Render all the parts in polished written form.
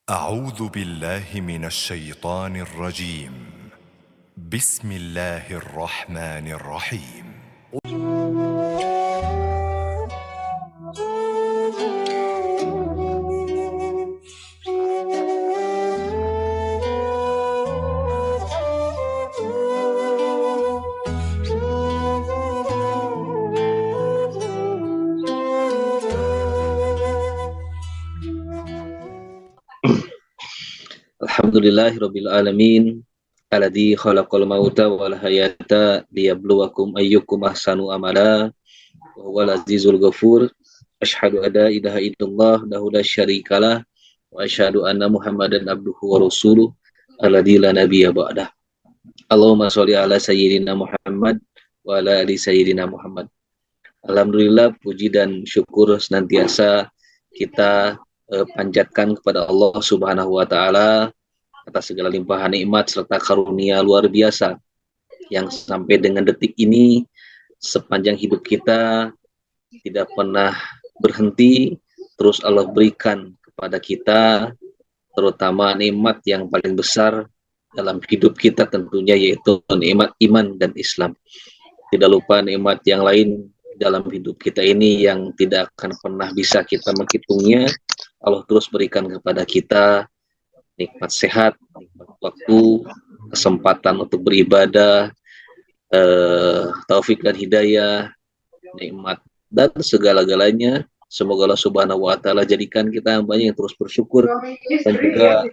أعوذ بالله من الشيطان الرجيم. بسم الله الرحمن الرحيم. Alhamdulillahirabbil alamin alladzi khalaqal mauta wal hayata liyabluwakum ayyukum ahsanu amala wa huwal azizul ghafur. Asyhadu an la ilaha illallah wahdahu la syarikalah wa asyhadu anna Muhammadan abduhu wa rasuluh alladzi la nabiyya ba'dah. Allahumma sholli ala sayyidina Muhammad wa ala ali sayyidina Muhammad. Alhamdulillah, puji dan syukur senantiasa kita panjatkan kepada Allah Subhanahu wa taala atas segala limpahan nikmat serta karunia luar biasa yang sampai dengan detik ini sepanjang hidup kita tidak pernah berhenti, terus Allah berikan kepada kita, terutama nikmat yang paling besar dalam hidup kita tentunya yaitu nikmat iman dan Islam. Tidak lupa nikmat yang lain dalam hidup kita ini yang tidak akan pernah bisa kita menghitungnya. Allah terus berikan kepada kita nikmat sehat, nikmat waktu, kesempatan untuk beribadah, taufik dan hidayah, nikmat dan segala-galanya. Semoga Allah Subhanahu wa taala jadikan kita hamba-Nya yang terus bersyukur dan juga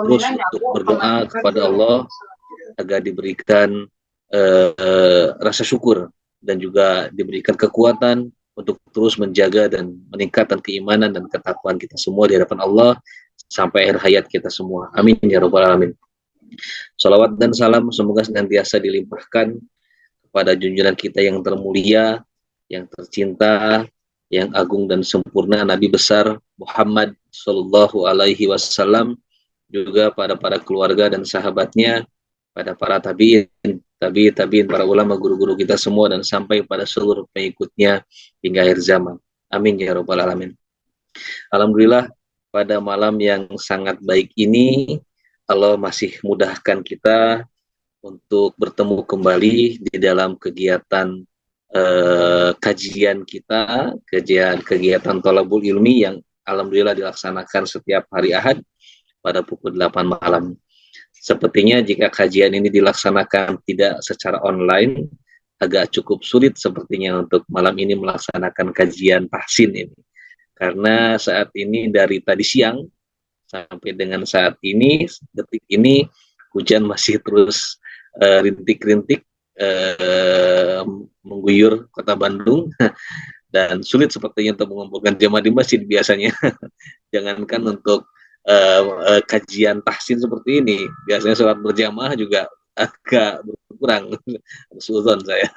terus untuk berdoa kepada Allah agar diberikan rasa syukur dan juga diberikan kekuatan untuk terus menjaga dan meningkatkan keimanan dan ketakwaan kita semua di hadapan Allah sampai akhir hayat kita semua. Amin ya rabbal alamin. Salawat dan salam semoga senantiasa dilimpahkan kepada junjungan kita yang termulia, yang tercinta, yang agung dan sempurna, Nabi besar Muhammad sallallahu alaihi wasallam, juga pada para keluarga dan sahabatnya, pada para tabi'in, para ulama, guru-guru kita semua, dan sampai pada seluruh pengikutnya hingga akhir zaman. Amin ya rabbal alamin. Alhamdulillah, pada malam yang sangat baik ini Allah masih mudahkan kita untuk bertemu kembali di dalam kegiatan kajian kita, kegiatan Thalabul Ilmi yang alhamdulillah dilaksanakan setiap hari Ahad pada pukul 8 malam. Sepertinya jika kajian ini dilaksanakan tidak secara online, agak cukup sulit sepertinya untuk malam ini melaksanakan kajian tahsin ini. Karena saat ini dari tadi siang sampai dengan saat ini, detik ini, hujan masih terus rintik-rintik mengguyur kota Bandung dan sulit sepertinya untuk mengumpulkan jemaah di masjid biasanya. Jangankan untuk kajian tahsin seperti ini, biasanya sholat berjamaah juga agak berkurang, suudzon saya.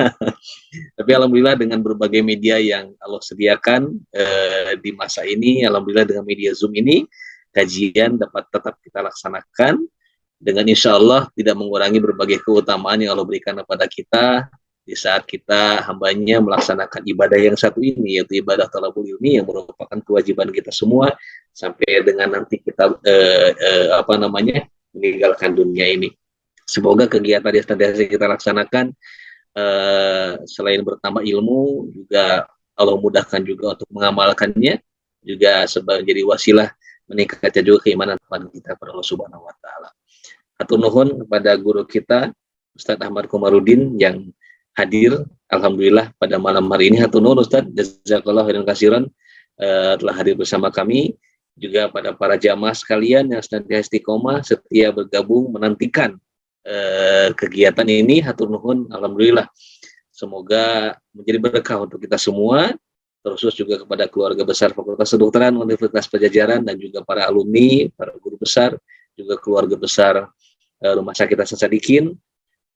Tapi alhamdulillah dengan berbagai media yang Allah sediakan di masa ini, alhamdulillah dengan media Zoom ini, kajian dapat tetap kita laksanakan dengan insya Allah tidak mengurangi berbagai keutamaan yang Allah berikan kepada kita di saat kita hambanya melaksanakan ibadah yang satu ini, yaitu ibadah Thalabul Ilmi yang merupakan kewajiban kita semua sampai dengan nanti kita meninggalkan dunia ini. Semoga kegiatan yang senantiasa kita laksanakan selain bertambah ilmu, juga Allah mudahkan juga untuk mengamalkannya, juga sebagai wasilah meningkatkan juga keimanan kita kepada Allah Subhanahu wa taala. Hatur nuhun kepada guru kita Ustadz Ahmad Komarudin yang hadir alhamdulillah pada malam hari ini. Hatur nuhun Ustadz, jazakallahu khairan katsiran telah hadir bersama kami. Juga pada para jamaah sekalian yang senantiasa istiqomah setia bergabung menantikan kegiatan ini, hatur nuhun alhamdulillah. Semoga menjadi berkah untuk kita semua, terus juga kepada keluarga besar Fakultas Kedokteran Universitas Padjadjaran dan juga para alumni, para guru besar, juga keluarga besar Rumah Sakit Hasan Sadikin,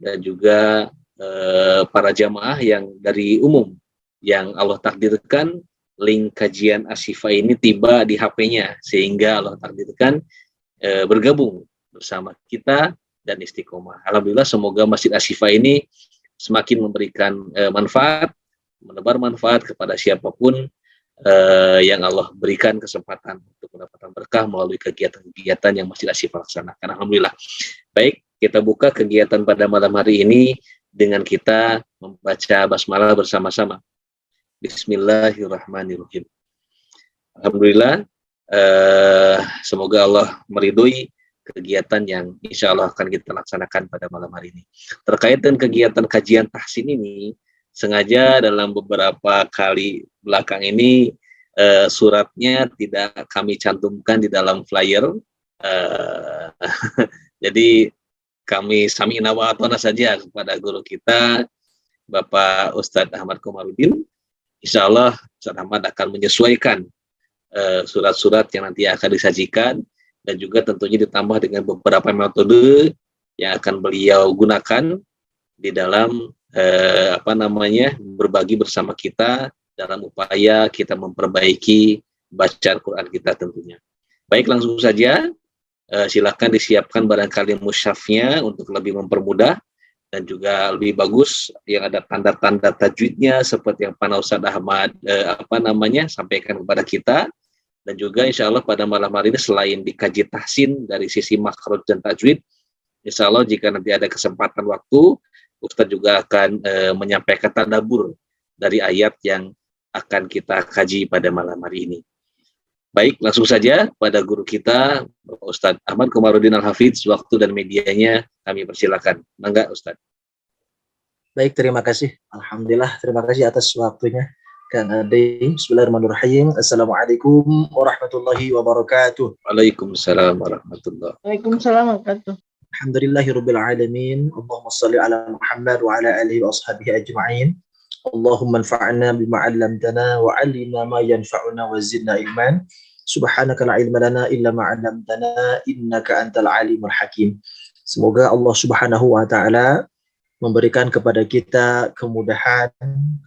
dan juga para jamaah yang dari umum yang Allah takdirkan link kajian Ashifa ini tiba di HP-nya, sehingga Allah takdirkan bergabung bersama kita dan istiqomah. Alhamdulillah, semoga Masjid Ashifa ini semakin memberikan manfaat, menebar manfaat kepada siapapun yang Allah berikan kesempatan untuk mendapatkan berkah melalui kegiatan-kegiatan yang masih kita laksanakan. Alhamdulillah. Baik, kita buka kegiatan pada malam hari ini dengan kita membaca basmalah bersama-sama. Bismillahirrahmanirrahim. Alhamdulillah, semoga Allah meridhoi kegiatan yang insya Allah akan kita laksanakan pada malam hari ini. Terkait dengan kegiatan kajian tahsin ini, sengaja dalam beberapa kali belakang ini suratnya tidak kami cantumkan di dalam flyer. Jadi kami sami'na wa ata'na saja kepada guru kita, Bapak Ustadz Ahmad Komarudin. Insya Allah Ustadz Ahmad akan menyesuaikan surat-surat yang nanti akan disajikan, dan juga tentunya ditambah dengan beberapa metode yang akan beliau gunakan di dalam berbagi bersama kita dalam upaya kita memperbaiki bacaan Quran kita tentunya. Baik, langsung saja silakan disiapkan barangkali mushafnya untuk lebih mempermudah dan juga lebih bagus, yang ada tanda-tanda tajwidnya seperti yang Pak Ustadz Ahmad sampaikan kepada kita. Dan juga insya Allah pada malam hari ini selain dikaji tahsin dari sisi makhraj dan tajwid, insya Allah jika nanti ada kesempatan waktu, Ustadz juga akan menyampaikan tadabbur dari ayat yang akan kita kaji pada malam hari ini. Baik, langsung saja pada guru kita, Bapak Ustadz Ahmad Komarudin Al-Hafidz, waktu dan medianya kami persilakan. Mangga Ustadz. Baik, terima kasih. Alhamdulillah, terima kasih atas waktunya. Kang Ade, bismillahirrahmanirrahim. Assalamualaikum warahmatullahi wabarakatuh. Waalaikumsalam warahmatullahi wabarakatuh. Waalaikumsalam warahmatullahi wabarakatuh. Alhamdulillahirabbil alamin. Allahumma shalli ala Muhammad wa ala alihi wa ashabihi ajma'in. Allahumma anfa'na bima 'allamtana wa 'allimna ma yanfa'una wa zidna ilman. Subhanaka la ilma lana illa ma 'allamtana innaka antal alimul hakim. Semoga Allah Subhanahu wa taala memberikan kepada kita kemudahan,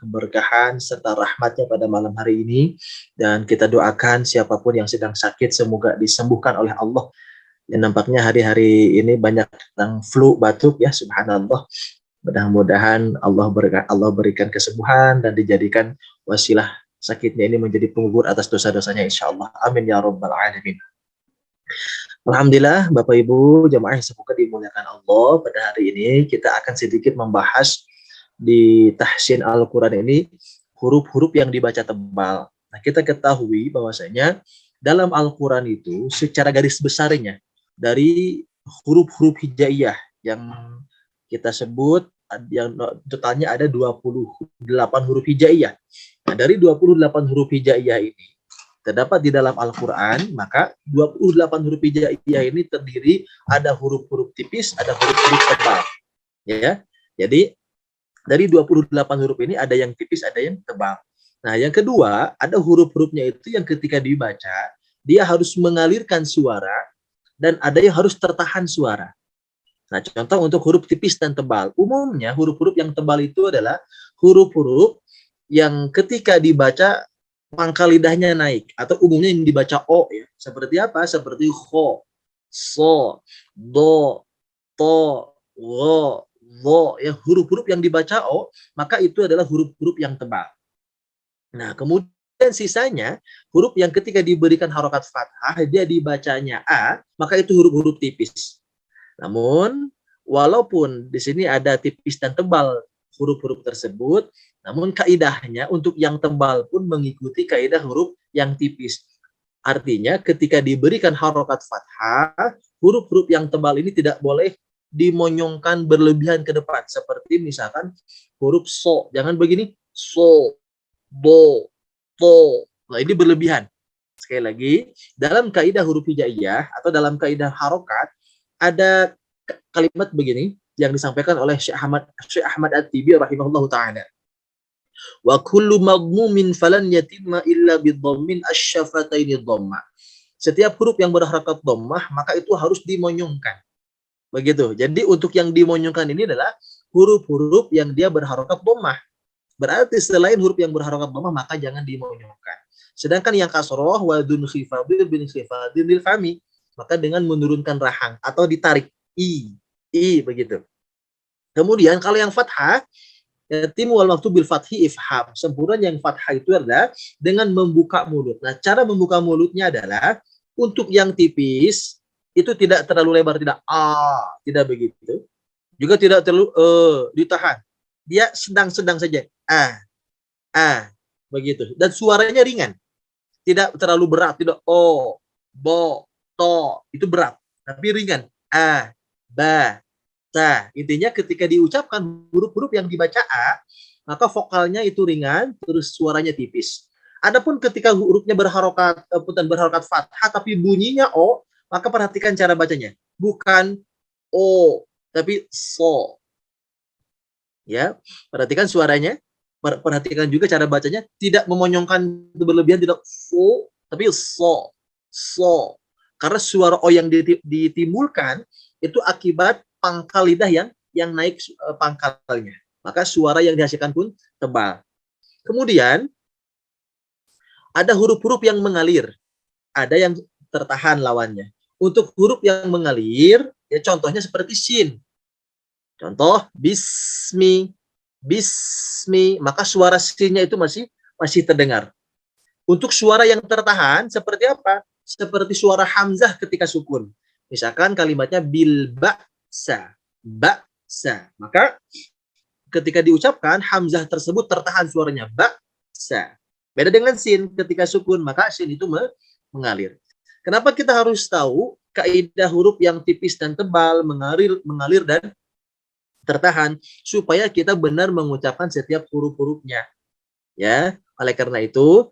keberkahan, serta rahmatnya pada malam hari ini. Dan kita doakan siapapun yang sedang sakit, semoga disembuhkan oleh Allah. Yang nampaknya hari-hari ini banyak tentang flu, batuk, ya subhanallah. Mudah-mudahan Allah berikan kesembuhan dan dijadikan wasilah sakitnya ini menjadi penggugur atas dosa-dosanya insya Allah. Amin ya rabbal alamin. Alhamdulillah, Bapak Ibu jamaah yang semoga dimuliakan Allah, pada hari ini kita akan sedikit membahas di tahsin Al-Quran ini huruf-huruf yang dibaca tebal. Nah, kita ketahui bahwasanya dalam Al-Quran itu secara garis besarnya dari huruf-huruf hijaiyah yang kita sebut yang totalnya ada 28 huruf hijaiyah. Nah, dari 28 huruf hijaiyah ini terdapat di dalam Al-Quran, maka 28 huruf hijaiyah ini terdiri ada huruf-huruf tipis, ada huruf-huruf tebal. Ya. Jadi dari 28 huruf ini ada yang tipis, ada yang tebal. Nah, yang kedua, ada huruf-hurufnya itu yang ketika dibaca, dia harus mengalirkan suara dan ada yang harus tertahan suara. Nah, contoh untuk huruf tipis dan tebal. Umumnya huruf-huruf yang tebal itu adalah huruf-huruf yang ketika dibaca pangkal lidahnya naik, atau umumnya yang dibaca O, ya. Seperti apa? Seperti kho, so, do, to, wo, wo, ya, huruf-huruf yang dibaca O, maka itu adalah huruf-huruf yang tebal. Nah, kemudian sisanya huruf yang ketika diberikan harokat fathah dia dibacanya A, maka itu huruf-huruf tipis. Namun walaupun di sini ada tipis dan tebal huruf-huruf tersebut, namun kaidahnya untuk yang tebal pun mengikuti kaidah huruf yang tipis. Artinya ketika diberikan harokat fathah, huruf-huruf yang tebal ini tidak boleh dimonyongkan berlebihan ke depan. Seperti misalkan huruf so, jangan begini, so, do, to. Nah, ini berlebihan. Sekali lagi, dalam kaidah huruf hijaiyah atau dalam kaidah harokat, ada kalimat begini yang disampaikan oleh Syekh Ahmad At-Tibi rahimahullahu ta'ala. Wa kullu madmumin falan yatimma illa bidhammin asy-syafataini dhamma. Setiap huruf yang berharakat dhammah maka itu harus dimonyongkan. Begitu. Jadi untuk yang dimonyongkan ini adalah huruf-huruf yang dia berharakat dhammah. Berarti selain huruf yang berharakat dhammah maka jangan dimonyongkan. Sedangkan yang kasroh wa dun khifadil bin khifadil lil fami, maka dengan menurunkan rahang atau ditarik i begitu. Kemudian kalau yang fathah Yatimu wal maktub bil fathi ifham. Sempurna yang fathah itu adalah dengan membuka mulut. Nah, cara membuka mulutnya adalah untuk yang tipis itu tidak terlalu lebar, tidak tidak begitu. Juga tidak terlalu ditahan. Dia sedang-sedang saja. Begitu. Dan suaranya ringan. Tidak terlalu berat, tidak bo, to, itu berat. Tapi ringan. Ba, ta. Intinya ketika diucapkan huruf-huruf yang dibaca maka vokalnya itu ringan, terus suaranya tipis. Adapun ketika hurufnya berharokat fathah tapi bunyinya maka perhatikan cara bacanya. Bukan tapi so. Ya, perhatikan suaranya, perhatikan juga cara bacanya, tidak memonyongkan berlebihan, tidak so, tapi so. Karena suara o yang ditimbulkan itu akibat pangkal lidah yang naik pangkalnya. Maka suara yang dihasilkan pun tebal. Kemudian ada huruf-huruf yang mengalir, ada yang tertahan lawannya. Untuk huruf yang mengalir, ya contohnya seperti sin. Contoh bismi, maka suara sinnya itu masih terdengar. Untuk suara yang tertahan seperti apa? Seperti suara hamzah ketika sukun. Misalkan kalimatnya bil ba'sa, maka ketika diucapkan hamzah tersebut tertahan suaranya ba'sa. Beda dengan sin, ketika sukun maka sin itu mengalir. Kenapa kita harus tahu kaidah huruf yang tipis dan tebal, mengalir dan tertahan, supaya kita benar mengucapkan setiap huruf-hurufnya. Ya, oleh karena itu,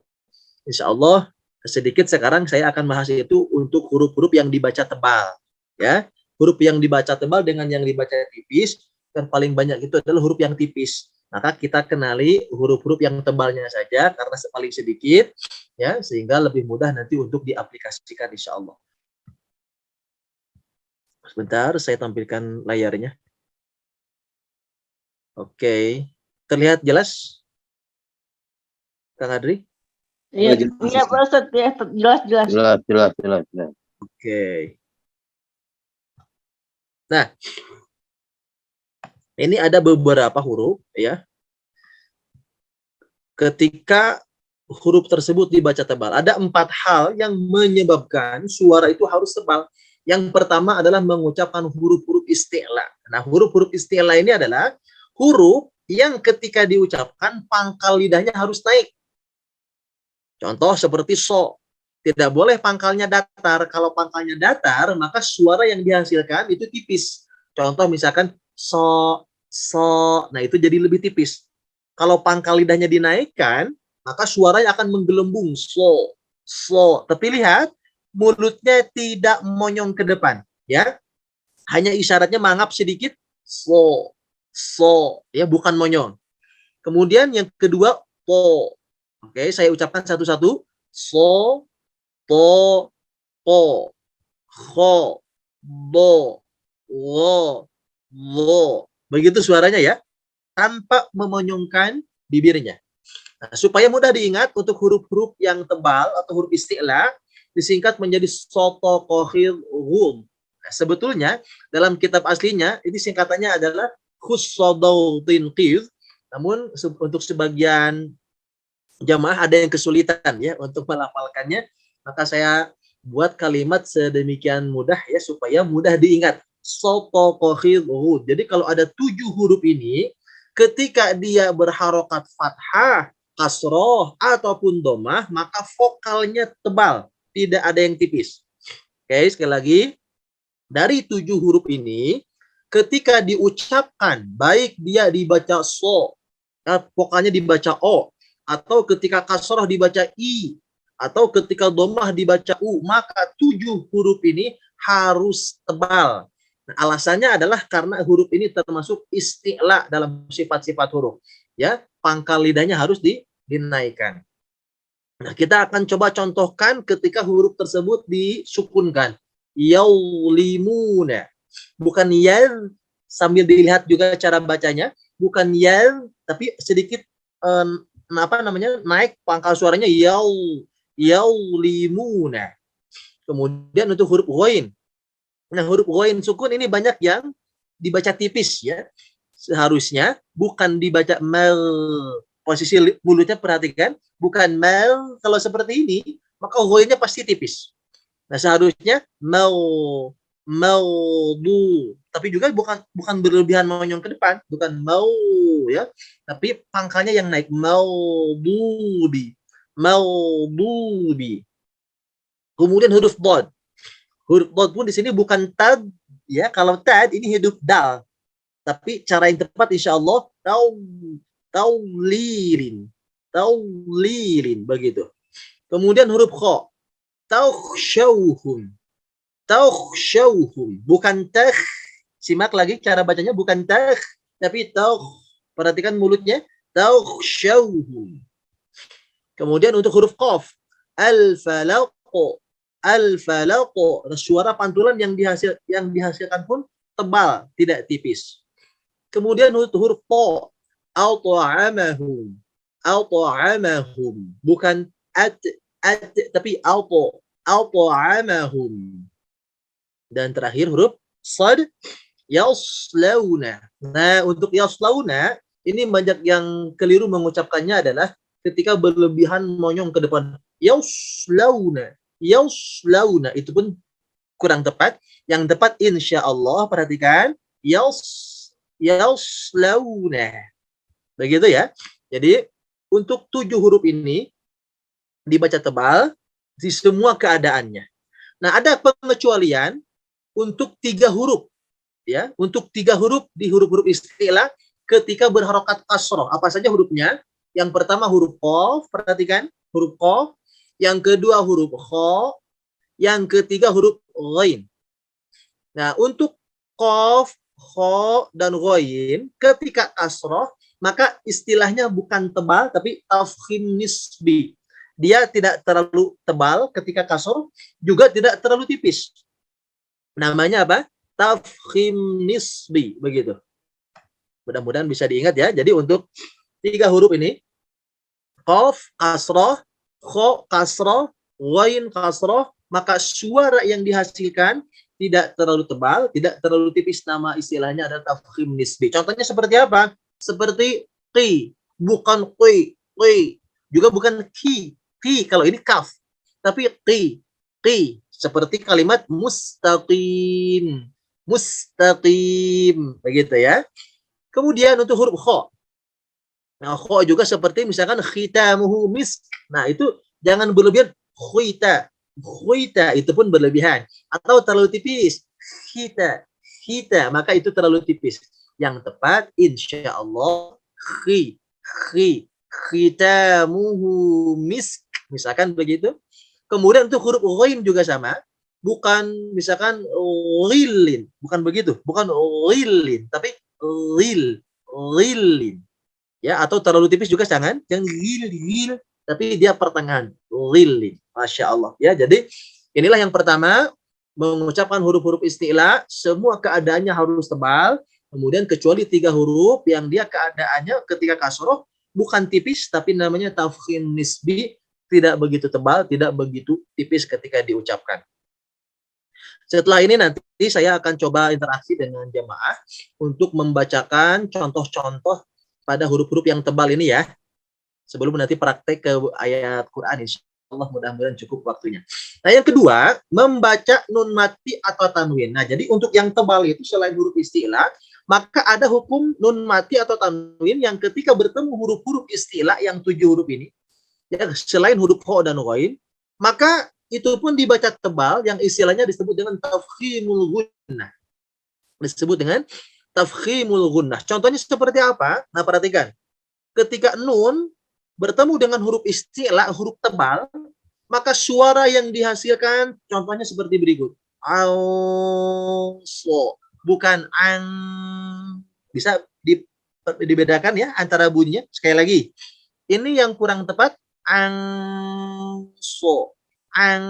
insya Allah sedikit sekarang saya akan bahas itu untuk huruf-huruf yang dibaca tebal. Ya, huruf yang dibaca tebal dengan yang dibaca tipis, dan paling banyak itu adalah huruf yang tipis. Maka kita kenali huruf-huruf yang tebalnya saja karena paling sedikit, ya, sehingga lebih mudah nanti untuk diaplikasikan insya Allah. Sebentar, saya tampilkan layarnya. Oke, terlihat jelas, Kang Adri? Iya, Pak Ustadz, ya, jelas. Oke. Nah, ini ada beberapa huruf, ya. Ketika huruf tersebut dibaca tebal, ada 4 hal yang menyebabkan suara itu harus tebal. Yang pertama adalah mengucapkan huruf-huruf isti'la. Nah, huruf-huruf isti'la ini adalah huruf yang ketika diucapkan pangkal lidahnya harus naik. Contoh seperti so. Tidak boleh pangkalnya datar. Kalau pangkalnya datar, maka suara yang dihasilkan itu tipis. Contoh misalkan so. Nah, itu jadi lebih tipis. Kalau pangkal lidahnya dinaikkan, maka suaranya akan menggelembung. So. Tapi lihat, mulutnya tidak monyong ke depan. Ya, hanya isyaratnya mangap sedikit. So, ya, bukan monyong. Kemudian yang kedua, po. Oke, saya ucapkan satu-satu. So, po, ho, bo, wo. Begitu suaranya ya, tanpa memonyongkan bibirnya. Nah, supaya mudah diingat untuk huruf-huruf yang tebal atau huruf isti'la disingkat menjadi soto, kohil, hum. Nah, sebetulnya dalam kitab aslinya ini singkatannya adalah khussadautin qidh. Namun untuk sebagian jamaah ada yang kesulitan ya untuk melafalkannya, maka saya buat kalimat sedemikian mudah ya supaya mudah diingat. Soto kohil hum. Jadi kalau ada 7 huruf ini, ketika dia berharokat fathah, kasroh ataupun domah, maka vokalnya tebal, tidak ada yang tipis. Oke, sekali lagi, dari 7 huruf ini, ketika diucapkan, baik dia dibaca so, vokalnya dibaca o, atau ketika kasroh dibaca i, atau ketika domah dibaca u, maka 7 huruf ini harus tebal. Nah, alasannya adalah karena huruf ini termasuk isti'la dalam sifat-sifat huruf. Ya, pangkal lidahnya harus dinaikkan. Nah, kita akan coba contohkan ketika huruf tersebut disukunkan. Yaulimuna. Bukan yal, sambil dilihat juga cara bacanya, bukan yal, tapi sedikit naik pangkal suaranya yaulimuna. Kemudian untuk huruf ghain. Nah, huruf ghain sukun ini banyak yang dibaca tipis ya. seharusnya bukan dibaca mal. Posisi mulutnya perhatikan, bukan mal. Kalau seperti ini, maka ghoinnya pasti tipis. Nah, seharusnya maudu. Tapi juga bukan berlebihan monyong ke depan, bukan mau ya. Tapi pangkalnya yang naik, maududi. Maududi. Kemudian huruf dad. Huruf dad pun di sini bukan tad ya. Kalau tad ini hidup dal. Tapi cara yang tepat insyaallah taulilin. Taulilin begitu. Kemudian huruf kha. Takhshawhum. Takhshawhum. Bukan takh. Simak lagi cara bacanya, bukan takh, tapi takh. Perhatikan mulutnya. Takhshawhum. Kemudian untuk huruf qaf. Al-falaq. Al-falaq. Suara pantulan yang dihasilkan pun tebal, tidak tipis. Kemudian untuk huruf ta. Al-ta'amahum. Al-ta'amahum. Bukan at, tapi al-ta. Al-ta'amahum. Dan terakhir huruf sad. Yaslawna. Nah, untuk yaslawna, ini banyak yang keliru mengucapkannya adalah ketika berlebihan monyong ke depan. Yaslawna. Yaslawna. Itu pun kurang tepat. Yang tepat insya Allah, perhatikan. Yaslawna. Begitu ya. Jadi, untuk 7 huruf ini, dibaca tebal di semua keadaannya. Nah, ada pengecualian untuk 3 huruf. Ya, untuk 3 huruf di huruf-huruf istilah ketika berharokat kasroh. Apa saja hurufnya? Yang pertama huruf qaf, perhatikan huruf qaf. Yang kedua huruf kha. Yang ketiga huruf ghain. Nah, untuk qaf, kha, dan ghain ketika kasroh, maka istilahnya bukan tebal, tapi tafkhim nisbi. Dia tidak terlalu tebal ketika kasroh, juga tidak terlalu tipis. Namanya apa? Tafkhim nisbi, begitu. Mudah-mudahan bisa diingat ya. Jadi untuk 3 huruf ini, qaf kasroh, kha kasroh, ghain kasroh, maka suara yang dihasilkan tidak terlalu tebal, tidak terlalu tipis. Nama istilahnya adalah tafkhim nisbi. Contohnya seperti apa? Seperti qi, bukan qi, qi. Juga bukan ki, ki kalau ini kaf. Tapi qi, qi. Seperti kalimat mustaqim. Mustaqim. Begitu ya. Kemudian untuk huruf kha. Nah, kha juga seperti misalkan khitamuhu misk. Nah, itu jangan berlebihan. Khita. Khita itu pun berlebihan. Atau terlalu tipis. Khita. Khita. Maka itu terlalu tipis. Yang tepat insya Allah khitamuhu misk. Misalkan begitu. Kemudian untuk huruf ghain juga sama. Bukan misalkan ghilin. Bukan begitu. Bukan ghilin. Tapi ghilin. Ya, atau terlalu tipis juga jangan. Jangan ghil. Tapi dia pertengahan. Ghilin. Masya Allah. Ya, jadi inilah yang pertama. Mengucapkan huruf-huruf istilah. Semua keadaannya harus tebal. Kemudian kecuali 3 huruf yang dia keadaannya ketika kasroh. Bukan tipis. Tapi namanya tafkhim nisbi. Tidak begitu tebal, tidak begitu tipis ketika diucapkan. Setelah ini nanti saya akan coba interaksi dengan jemaah untuk membacakan contoh-contoh pada huruf-huruf yang tebal ini ya. Sebelum nanti praktek ke ayat Quran, insya Allah mudah-mudahan cukup waktunya. Nah, yang kedua, membaca nun mati atau tanwin. Nah, jadi untuk yang tebal itu selain huruf istilah, maka ada hukum nun mati atau tanwin yang ketika bertemu huruf-huruf istilah yang 7 huruf ini, ya, selain huruf kha dan ghain, maka itu pun dibaca tebal yang istilahnya disebut dengan tafkhimul gunnah. Disebut dengan tafkhimul gunnah. Contohnya seperti apa? Nah, perhatikan. Ketika nun bertemu dengan huruf istilah, huruf tebal, maka suara yang dihasilkan contohnya seperti berikut. Auso, bukan ang. Bisa dibedakan ya antara bunyinya. Sekali lagi. Ini yang kurang tepat. Angso, ang,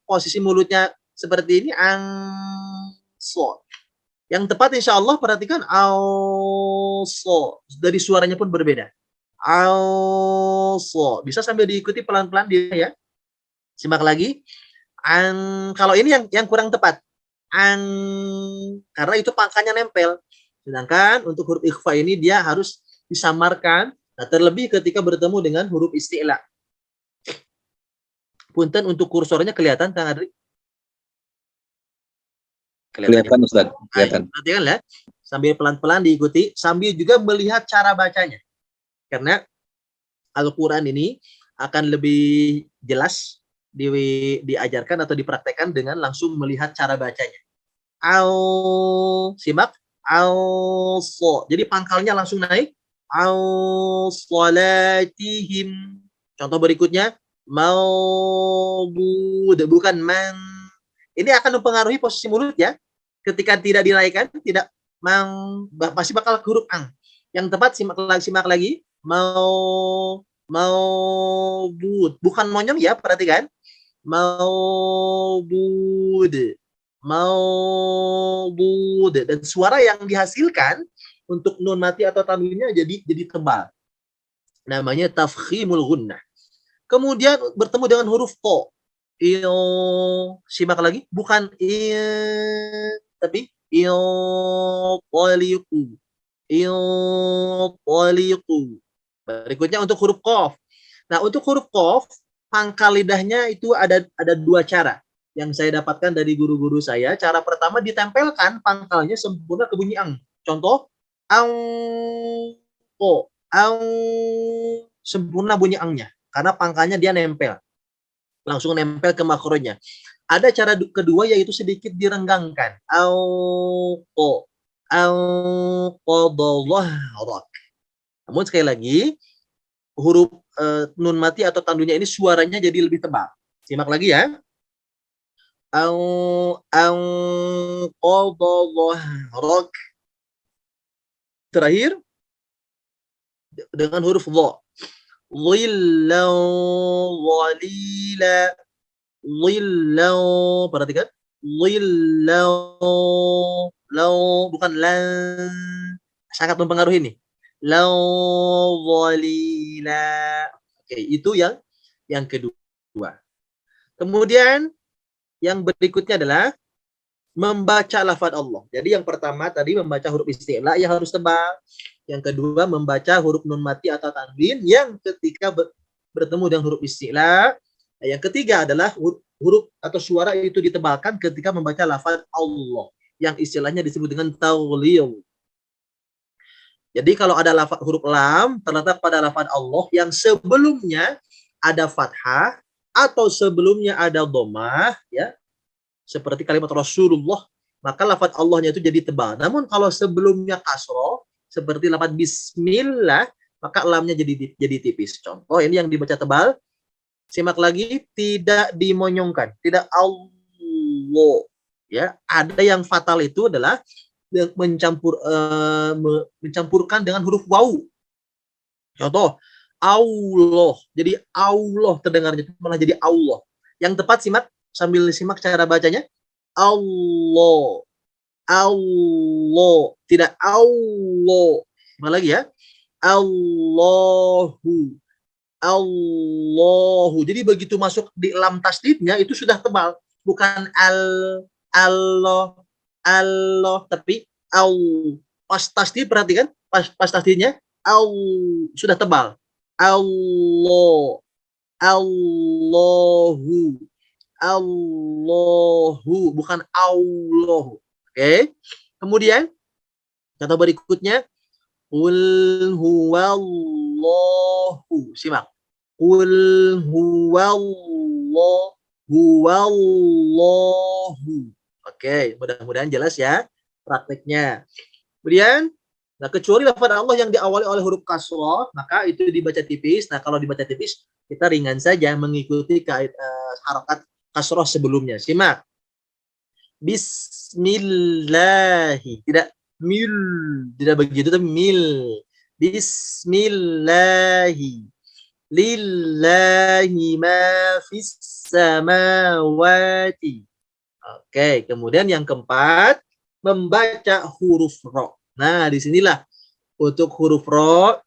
posisi mulutnya seperti ini, angso. Yang tepat insya Allah perhatikan auso, dari suaranya pun berbeda. Auso, bisa sambil diikuti pelan-pelan dia ya. Simak lagi. Kalau ini yang kurang tepat, karena itu pangkanya nempel. Sedangkan untuk huruf ikhfa ini dia harus disamarkan. Nah, terlebih ketika bertemu dengan huruf isti'la. Punten untuk kursornya kelihatan, Kang Adri? Kelihatan Ustaz, kelihatan. Perhatikan ya, sambil pelan-pelan diikuti, sambil juga melihat cara bacanya. Karena Al-Quran ini akan lebih jelas diajarkan atau dipraktekkan dengan langsung melihat cara bacanya. Simak. So. Jadi pangkalnya langsung naik. Salatihim. Contoh berikutnya. Maudud. Bukan man. Ini akan mempengaruhi posisi mulut ya. Ketika tidak dinaikkan, tidak pasti bakal huruf ang. Yang tepat simak lagi. Maudud. Bukan monyong ya, perhatikan. Maudud. Dan suara yang dihasilkan untuk nun mati atau tanwinnya jadi tebal. Namanya tafkhimul gunnah. Kemudian bertemu dengan huruf to. Simak lagi, bukan tapi poliku. Berikutnya untuk huruf qaf. Nah, untuk huruf qaf, pangkal lidahnya itu ada dua cara yang saya dapatkan dari guru-guru saya. Cara pertama ditempelkan pangkalnya sempurna ke bunyi ang. Contoh, sempurna bunyi angnya karena pangkalnya dia nempel. Langsung nempel ke makronya. Ada cara kedua yaitu sedikit direnggangkan. Namun sekali lagi huruf nun mati atau tandunya ini suaranya jadi lebih tebal. Simak lagi ya. Terakhir dengan huruf dha. Perhatikan. Bukan lan. Sangat mempengaruhi ini. Oke, itu yang kedua. Kemudian yang berikutnya adalah membaca lafaz Allah. Jadi yang pertama tadi membaca huruf isti'la yang harus tebal. Yang kedua membaca huruf nun mati atau tanwin yang ketika bertemu dengan huruf isti'la. Yang ketiga adalah huruf atau suara itu ditebalkan ketika membaca lafaz Allah yang istilahnya disebut dengan taulil. Jadi kalau ada lafaz huruf lam terletak pada lafaz Allah yang sebelumnya ada fathah atau sebelumnya ada dhammah ya. Seperti kalimat Rasulullah, maka lafaz Allahnya itu jadi tebal. Namun kalau sebelumnya kasroh seperti lafaz bismillah, maka lamnya jadi tipis. Contoh ini yang dibaca tebal. Simak lagi, tidak dimonyongkan, tidak Allah. Ya, ada yang fatal itu adalah mencampurkan dengan huruf waw. Contoh, Allah. Jadi Allah terdengarnya malah jadi Allah. Yang tepat simak sambil simak cara bacanya. Allah. Tidak Allah. Mana lagi ya? Allahu. Jadi begitu masuk di lam tasdidnya itu sudah tebal. Bukan Allah. Tapi pas tasdid perhatikan. Pas tasdidnya sudah tebal. Allahu, bukan Allah. Oke. Kemudian kata berikutnya, qul huwallahu. Simak. Qul huwallahu. Oke, mudah-mudahan jelas ya prakteknya. Kemudian, nah kecuali lafaz Allah yang diawali oleh huruf kasroh, maka itu dibaca tipis. Nah kalau dibaca tipis, kita ringan saja mengikuti harokat kasroh sebelumnya. Simak. Bismillahi. Tidak begitu, tapi mil. Bismillahi. Lillahi ma fis samawati. Oke, kemudian yang keempat, membaca huruf ro. Nah, disinilah untuk huruf ro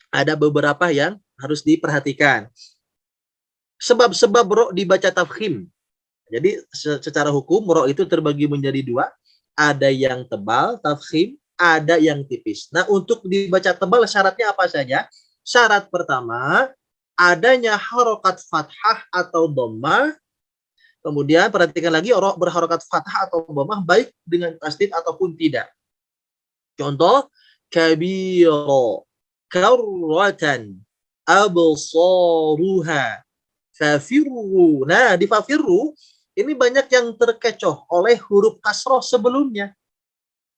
ada beberapa yang harus diperhatikan. Sebab-sebab ro dibaca tafkhim. Jadi secara hukum ro itu terbagi menjadi dua. ada yang tebal, tafkhim, ada yang tipis. Nah, untuk dibaca tebal syaratnya apa saja? Syarat pertama, adanya harokat fathah atau dhammah. Kemudian perhatikan lagi orang berharokat fathah atau dhammah baik dengan tasdid ataupun tidak. Contoh, kabiro, karratan, absaruha, fafirru. Nah, di fafirru ini banyak yang terkecoh oleh huruf kasroh sebelumnya.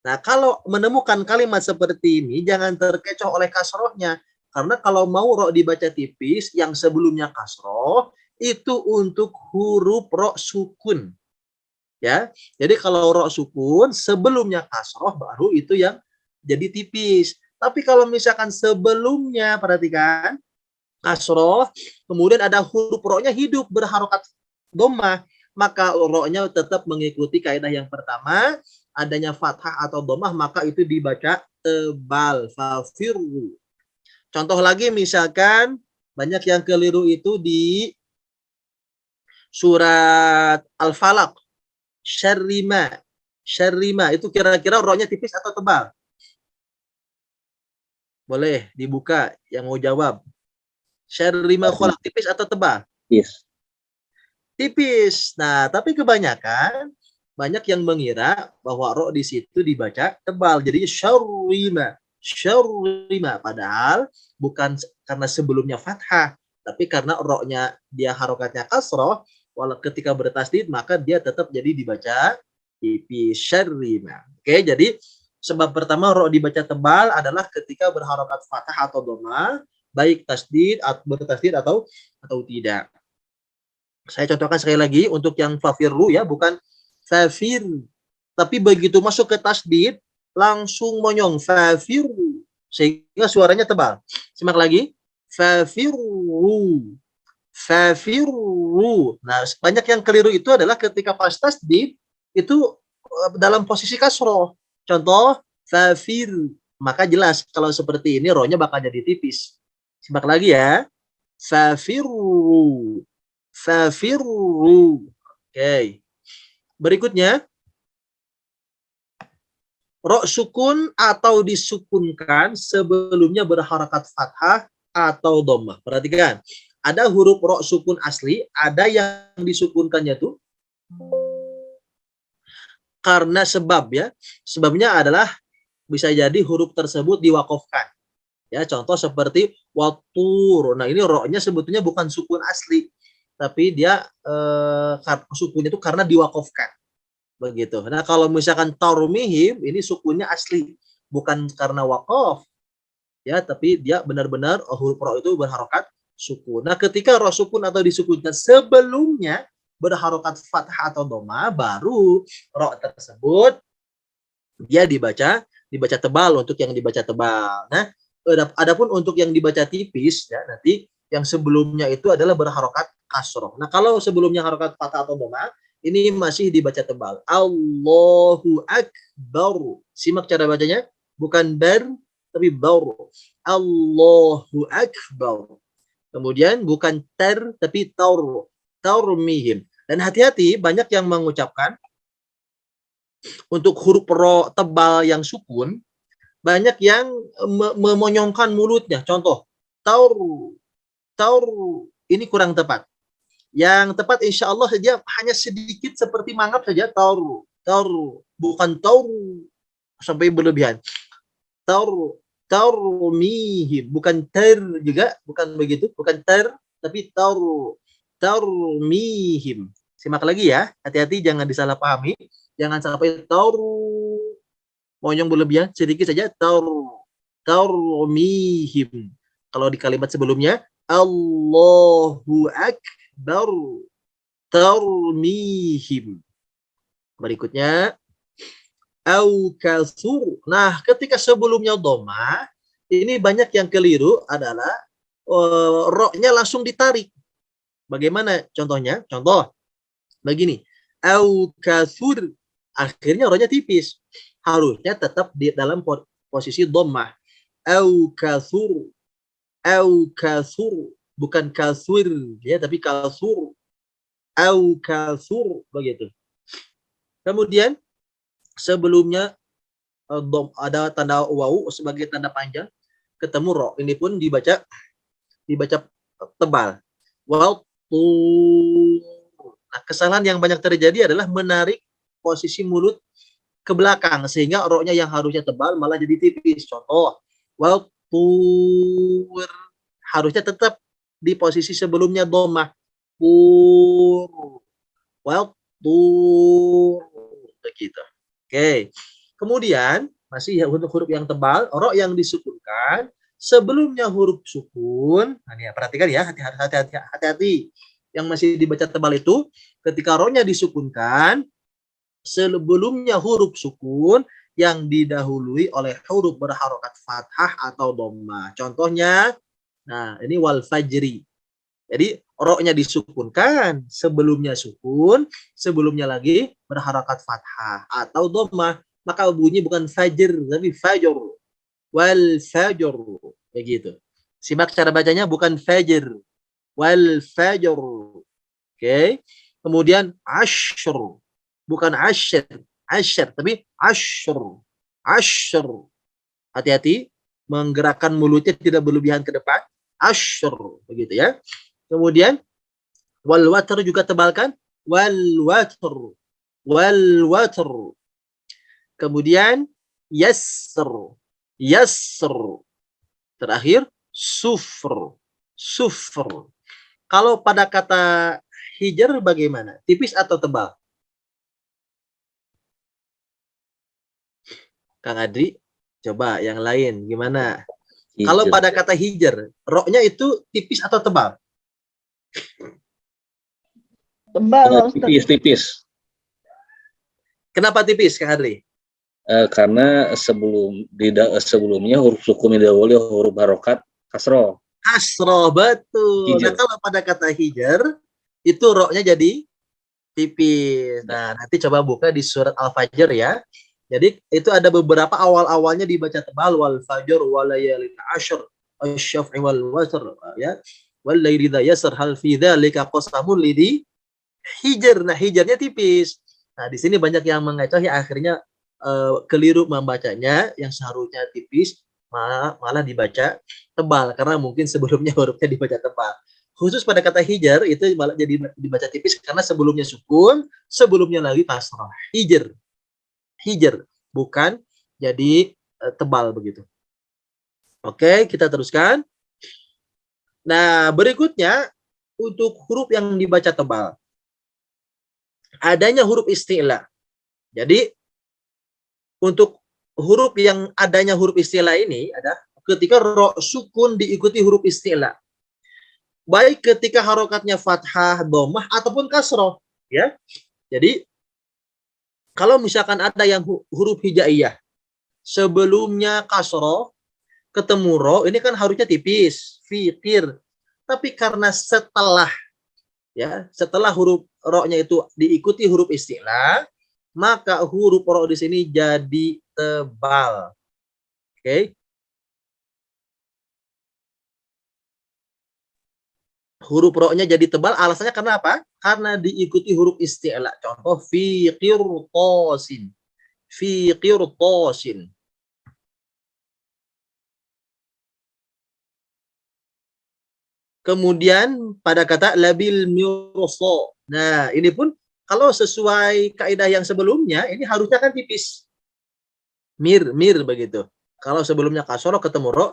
Nah, kalau menemukan kalimat seperti ini, jangan terkecoh oleh kasrohnya. Karena kalau mau ro dibaca tipis, yang sebelumnya kasroh, itu untuk huruf ro sukun. Ya, jadi kalau ro sukun, sebelumnya kasroh, baru itu yang jadi tipis. Tapi kalau misalkan sebelumnya, perhatikan, kasroh, kemudian ada huruf ro-nya hidup, berharokat dhammah, maka ro-nya tetap mengikuti kaidah yang pertama, adanya fathah atau dhammah, maka itu dibaca tebal, fafirru. Contoh lagi misalkan, banyak yang keliru itu di surat Al-Falaq, syarrima, syarrima, itu kira-kira ro-nya tipis atau tebal? Boleh dibuka yang mau jawab. Syarrima kholaq, tipis atau tebal? Yes. Tipis. Nah, tapi kebanyakan banyak yang mengira bahwa ro di situ dibaca tebal. Jadi syarrima, syarrima. Padahal bukan karena sebelumnya fathah, tapi karena ro-nya dia harokatnya kasroh, walau ketika bertasdid maka dia tetap jadi dibaca tipis, syarrima. Oke, jadi sebab pertama ro dibaca tebal adalah ketika berharokat fathah atau dhammah, baik tasdid atau bertasdid atau tidak. Saya contohkan sekali lagi untuk yang fafirru ya, bukan fafir. Tapi begitu masuk ke tasdid, langsung monyong fafirru. Sehingga suaranya tebal. Simak lagi. Fafirru. Fafirru. Nah, banyak yang keliru itu adalah ketika pas tasdid, itu dalam posisi kasroh. Contoh, fafir. Maka jelas kalau seperti ini, rohnya bakal jadi tipis. Simak lagi ya. Fafirru. Fafirru. Oke. Berikutnya, ro sukun atau disukunkan sebelumnya berharakat fathah atau dhammah. Perhatikan, ada huruf ro sukun asli, ada yang disukunkannya tuh karena sebab ya. Sebabnya adalah bisa jadi huruf tersebut diwakofkan. Ya, contoh seperti watur. Nah, ini ro-nya sebetulnya bukan sukun asli, tapi dia sukunnya itu karena diwakofkan. Begitu. Nah, kalau misalkan tarmihim, ini sukunnya asli, bukan karena wakof. Ya, tapi dia benar-benar huruf ro itu berharokat sukun. Nah, ketika ro sukun atau disukunkan sebelumnya berharokat fathah atau dhammah, baru ro tersebut dia dibaca tebal untuk yang dibaca tebal. Nah, adapun untuk yang dibaca tipis ya, nanti yang sebelumnya itu adalah berharokat kasroh. Nah, kalau sebelumnya harokat fathah atau dhammah, ini masih dibaca tebal. Allahu Akbar. Simak cara bacanya, bukan bar tapi bar. Allahu Akbar. Kemudian bukan ter tapi taur. Taurmihim. Dan hati-hati, banyak yang mengucapkan untuk huruf ro tebal yang sukun, banyak yang memonyongkan mulutnya. Contoh, taur, taur, ini kurang tepat. Yang tepat insya Allah saja hanya sedikit seperti mangap saja, taur, taur, bukan taur sampai berlebihan. Taur, taurmihim, bukan ter juga, bukan begitu, bukan ter, tapi taur, taurmihim. Simak lagi ya, hati-hati jangan disalahpahami. Jangan sampai taur monyong berlebihan, sedikit saja taurmihim. Kalau di kalimat sebelumnya Allahu Akbar taurmihim. Berikutnya au kasur. Nah, ketika sebelumnya dhammah, ini banyak yang keliru adalah ro-nya langsung ditarik. Bagaimana contohnya? Contoh begini. Au kasur, akhirnya ro-nya tipis. Harusnya tetap di dalam posisi dhammah. Au kasur. Au kasur, bukan kasur ya, tapi kasur. Au kasur begitu. Kemudian sebelumnya ada tanda wawu sebagai tanda panjang, ketemu ro, ini pun dibaca tebal. Wal tu. Nah, kesalahan yang banyak terjadi adalah menarik posisi mulut ke belakang sehingga ro-nya yang harusnya tebal malah jadi tipis. Contoh, wal tur harusnya tetap di posisi sebelumnya dhammah. Pur. Wal tur begitu. Oke. Kemudian masih ya untuk huruf yang tebal, ro yang disukunkan sebelumnya huruf sukun. Nah, ini ya, perhatikan ya, hati-hati. Yang masih dibaca tebal itu ketika ro-nya disukunkan sebelumnya huruf sukun yang didahului oleh huruf berharokat fathah atau dhammah. Contohnya, nah ini wal fajri. Jadi ro-nya disukunkan, sebelumnya sukun, sebelumnya lagi berharokat fathah atau dhammah. Maka bunyi bukan fajr, tapi fajr. Wal fajr. Begitu. Simak cara bacanya, bukan fajr. Wal fajr. Oke. Kemudian ashr. Bukan asyr. Asyr, tapi ashr. Ashr. Hati-hati. Menggerakkan mulutnya tidak berlebihan ke depan. Ashr. Begitu ya. Kemudian wal watr juga tebalkan. Wal watr. Wal watr. Kemudian yasr. Yasr. Terakhir sufr. Sufr. Kalau pada kata hijr bagaimana? Tipis atau tebal? Kang Adri, coba yang lain gimana? Hijr. Kalau pada kata hijr, ro-nya itu tipis atau tebal? Tebal, Tipis. Kenapa tipis, Kang Adri? Karena sebelumnya huruf sukun didahului huruf harokat kasroh. Kasroh, betul. Hijr. Nah, kalau pada kata hijr, itu ro-nya jadi tipis. Nah, nanti coba buka di surat Al-Fajr ya. Jadi itu ada beberapa awal-awalnya dibaca tebal, wal fajr wal layalin ashr asy-syaf'i wal watr ya. Wal laili idza yasr hal fi dzalika qasamul lidhi hijr. Nah, hijrnya tipis. Nah, di sini banyak yang mengecoh ya, akhirnya keliru membacanya, yang seharusnya tipis malah dibaca tebal karena mungkin sebelumnya hurufnya dibaca tebal. Khusus pada kata hijr itu malah jadi dibaca tipis karena sebelumnya sukun, sebelumnya lagi kasrah. Hijr. Hijr, bukan jadi tebal begitu. Oke, kita teruskan. Nah, berikutnya untuk huruf yang dibaca tebal. Adanya huruf isti'la. Jadi untuk huruf yang adanya huruf isti'la ini ada ketika ro sukun diikuti huruf isti'la. Baik ketika harokatnya fathah, dhammah ataupun kasroh, ya. Jadi kalau misalkan ada yang huruf hijaiyah sebelumnya kasroh ketemu ro, ini kan harusnya tipis, fikir. Tapi karena setelah huruf ro-nya itu diikuti huruf isti'la, maka huruf ro di sini jadi tebal. Oke. Huruf ro-nya jadi tebal, alasannya karena apa? Karena diikuti huruf isti'la. Contoh fi qirtasin. Fi qirtasin. Kemudian pada kata labil mirso. Nah, ini pun kalau sesuai kaidah yang sebelumnya, ini harusnya kan tipis. Mir begitu. Kalau sebelumnya kasroh ketemu ro,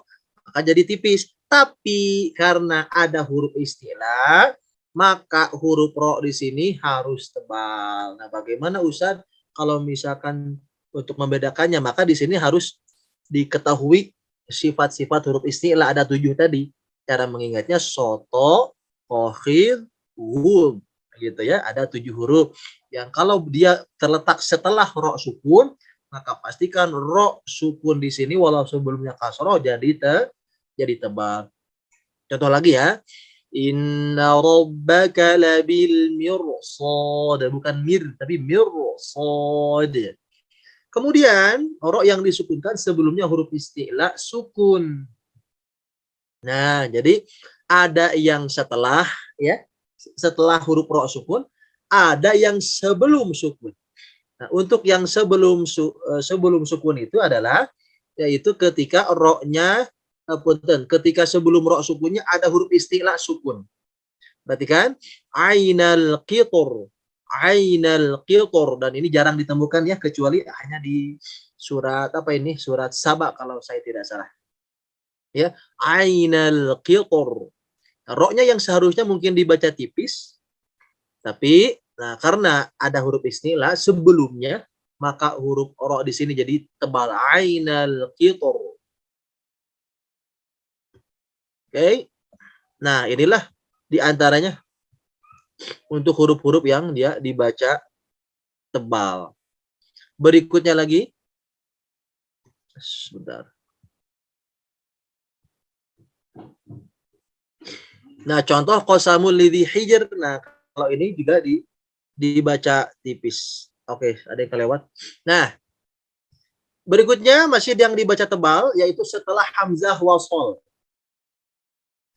akan jadi tipis. Tapi karena ada huruf istilah, maka huruf ro di sini harus tebal. Nah, bagaimana Ustaz kalau misalkan untuk membedakannya? Maka di sini harus diketahui sifat-sifat huruf istilah, ada 7 tadi. Cara mengingatnya soto, kohir, wul, gitu ya. Ada 7 huruf yang kalau dia terletak setelah ro sukun, maka pastikan ro sukun di sini walau sebelumnya kasroh jadi tebal. Contoh lagi ya. Inna rabbaka labil mirsad. Bukan mir, tapi mirsad. Kemudian ro yang disukunkan sebelumnya huruf isti'la sukun. Nah, jadi ada yang setelah ya, setelah huruf ro sukun, ada yang sebelum sukun. Nah, untuk yang sebelum sukun itu adalah yaitu ketika roknya punten, ketika sebelum rok sukunnya ada huruf istilah sukun. Berarti kan ainal qitur dan ini jarang ditemukan ya kecuali hanya di surat apa ini? Surat Saba kalau saya tidak salah. Ya, ainal qitur. Roknya yang seharusnya mungkin dibaca tipis tapi nah karena ada huruf istilah sebelumnya maka huruf ro di sini jadi tebal ainal qitur. Oke. Nah, inilah di antaranya untuk huruf-huruf yang dia dibaca tebal. Berikutnya lagi. Sebentar. Nah, contoh qasamul lidhi hijr. Nah, kalau ini juga dibaca tipis. Oke, ada yang kelewat. Nah, berikutnya masih yang dibaca tebal yaitu setelah hamzah wasol.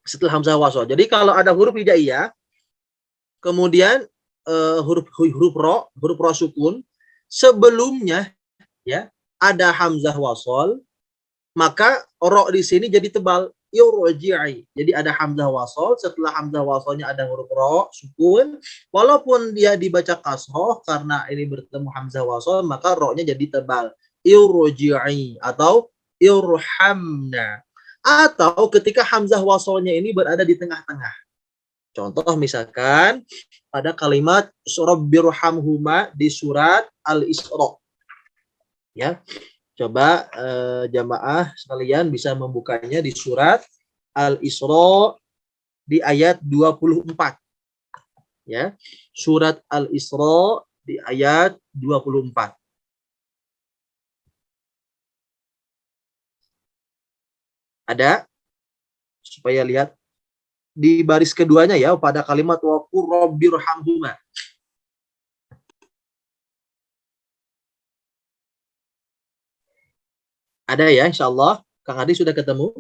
Setelah hamzah wasol. Jadi kalau ada huruf hijaiyah kemudian huruf ro sukun sebelumnya ya ada hamzah wasol maka ro di sini jadi tebal yurji'i. Jadi ada hamzah wasol, setelah hamzah wasolnya ada huruf ro sukun walaupun dia dibaca kasroh karena ini bertemu hamzah wasol maka ro-nya jadi tebal yurji'i atau irhamna. Atau ketika hamzah wasolnya ini berada di tengah-tengah. Contoh misalkan pada kalimat Rabbirhamhuma di surat Al-Isra. Ya. Coba jamaah sekalian bisa membukanya di surat Al-Isra di ayat 24. Ya. Surat Al-Isra di ayat 24. Ada supaya lihat di baris keduanya ya pada kalimat wa qur rabbirhamhuma. Ada ya insyaallah. Kang Adi sudah ketemu?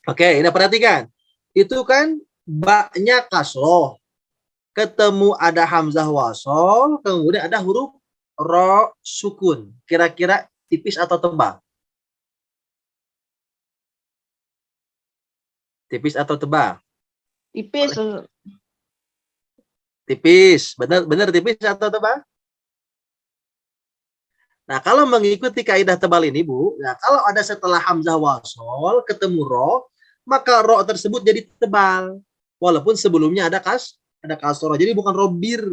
Oke, ini perhatikan. Itu kan ba-nya kasroh. Ketemu ada hamzah wasol, kemudian ada huruf ro sukun. Kira-kira tipis atau tebal? Tipis atau tebal? Tipis. Tipis. Benar tipis atau tebal? Nah, kalau mengikuti kaidah tebal ini, Bu, nah kalau ada setelah hamzah wasol ketemu ro, maka ro tersebut jadi tebal. Walaupun sebelumnya ada kasroh. Jadi bukan robbir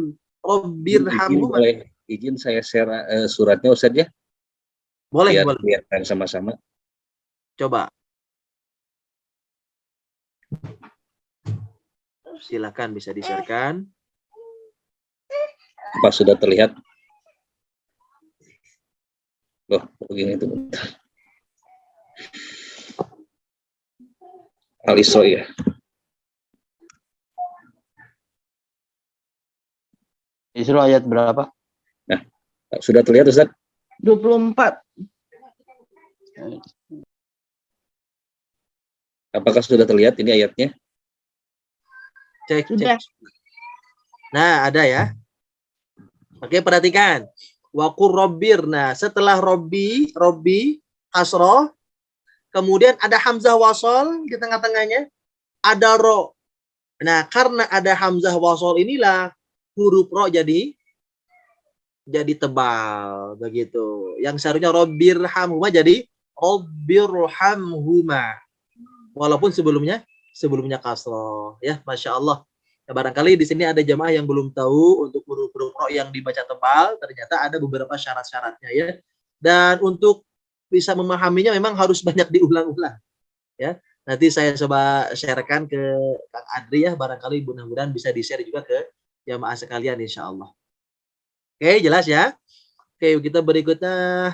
hamhuma. Izin saya share suratnya Ustaz ya. Boleh. Biar sama-sama. Coba. Silakan bisa di-share-kan. Apa sudah terlihat? Loh, begini itu. Al-Isra ya. Isra ayat berapa? Nah, sudah terlihat Ustaz? 24. Apakah sudah terlihat ini ayatnya? Cek. Sudah. Nah, ada ya. Oke, perhatikan. Wa qur rabbir. Nah, setelah robbi kasroh, kemudian ada hamzah wasol di tengah-tengahnya, ada ro. Nah, karena ada hamzah wasol inilah huruf ro jadi tebal begitu. Yang seharusnya rabbirhamhuma jadi rabbirhamhuma. Walaupun sebelumnya kasroh ya, Masya Allah. Ya, barangkali di sini ada jamaah yang belum tahu untuk huruf-huruf ro yang dibaca tebal, ternyata ada beberapa syarat-syaratnya ya. Dan untuk bisa memahaminya memang harus banyak diulang-ulang ya. Nanti saya coba sharekan ke Kang Adri ya, barangkali mudah-mudahan bisa di-share juga ke jamaah sekalian insya Allah. Oke, jelas ya. Oke, kita berikutnya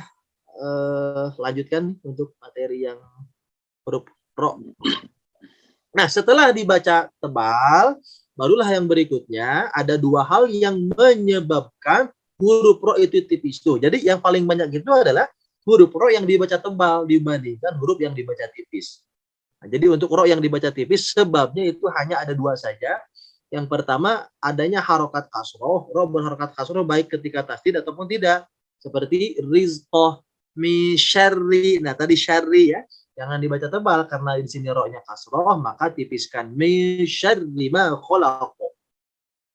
lanjutkan untuk materi yang huruf ro. Nah, setelah dibaca tebal, barulah yang berikutnya ada dua hal yang menyebabkan huruf ro itu tipis tuh. Jadi yang paling banyak itu adalah huruf ro yang dibaca tebal dibandingkan huruf yang dibaca tipis. Nah, jadi untuk ro yang dibaca tipis sebabnya itu hanya ada dua saja, Yang pertama adanya harokat kasroh, ro berharokat kasroh baik ketika tasdid ataupun tidak. Seperti rizqoh, mi syarri. Nah tadi syarri ya, jangan dibaca tebal karena di sini ro-nya kasroh, maka tipiskan mi syarri ma khalaq.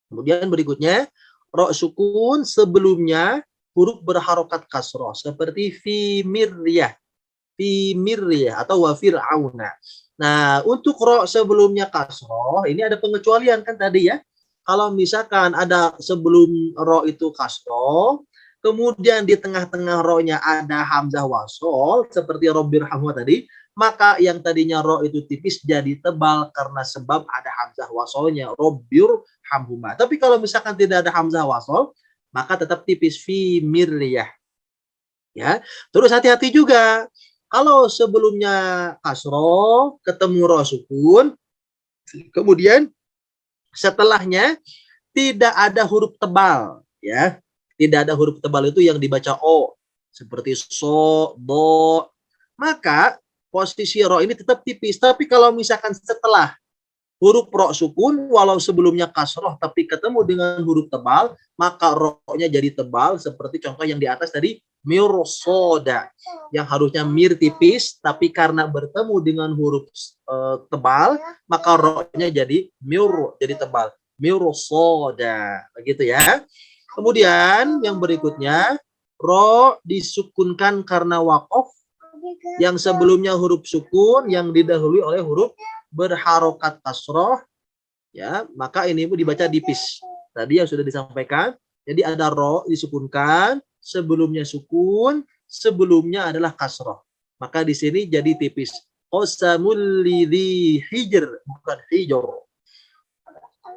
Kemudian berikutnya ro sukun sebelumnya huruf berharokat kasroh seperti fi miryah atau wa fir'auna. Nah, untuk ro sebelumnya kasroh, ini ada pengecualian kan tadi ya. Kalau misalkan ada sebelum ro itu kasroh, kemudian di tengah-tengah ro-nya ada hamzah wasol, seperti Rabbirhamhu tadi, maka yang tadinya ro itu tipis jadi tebal karena sebab ada hamzah wasolnya, Rabbirhamhuma. Tapi kalau misalkan tidak ada hamzah wasol, maka tetap tipis fi miryah. Ya, terus hati-hati juga. Kalau sebelumnya kasroh, ketemu ro sukun, kemudian setelahnya tidak ada huruf tebal, ya. Tidak ada huruf tebal itu yang dibaca o, seperti so, do. Maka posisi ro ini tetap tipis. Tapi kalau misalkan setelah huruf ro sukun, walau sebelumnya kasroh, tapi ketemu dengan huruf tebal, maka ro-nya jadi tebal, seperti contoh yang di atas tadi, mirsoda, yang harusnya mir tipis, tapi karena bertemu dengan huruf tebal, maka ro-nya jadi mir, jadi tebal. Mirsoda, begitu ya. Kemudian yang berikutnya, ro disukunkan karena wakof, yang sebelumnya huruf sukun, yang didahului oleh huruf berharokat kasroh, ya, maka ini dibaca tipis. Tadi yang sudah disampaikan, jadi ada ro disukunkan, sebelumnya sukun, sebelumnya adalah kasroh. Maka di sini jadi tipis. Qasamul lidhi hijr, bukan hijr.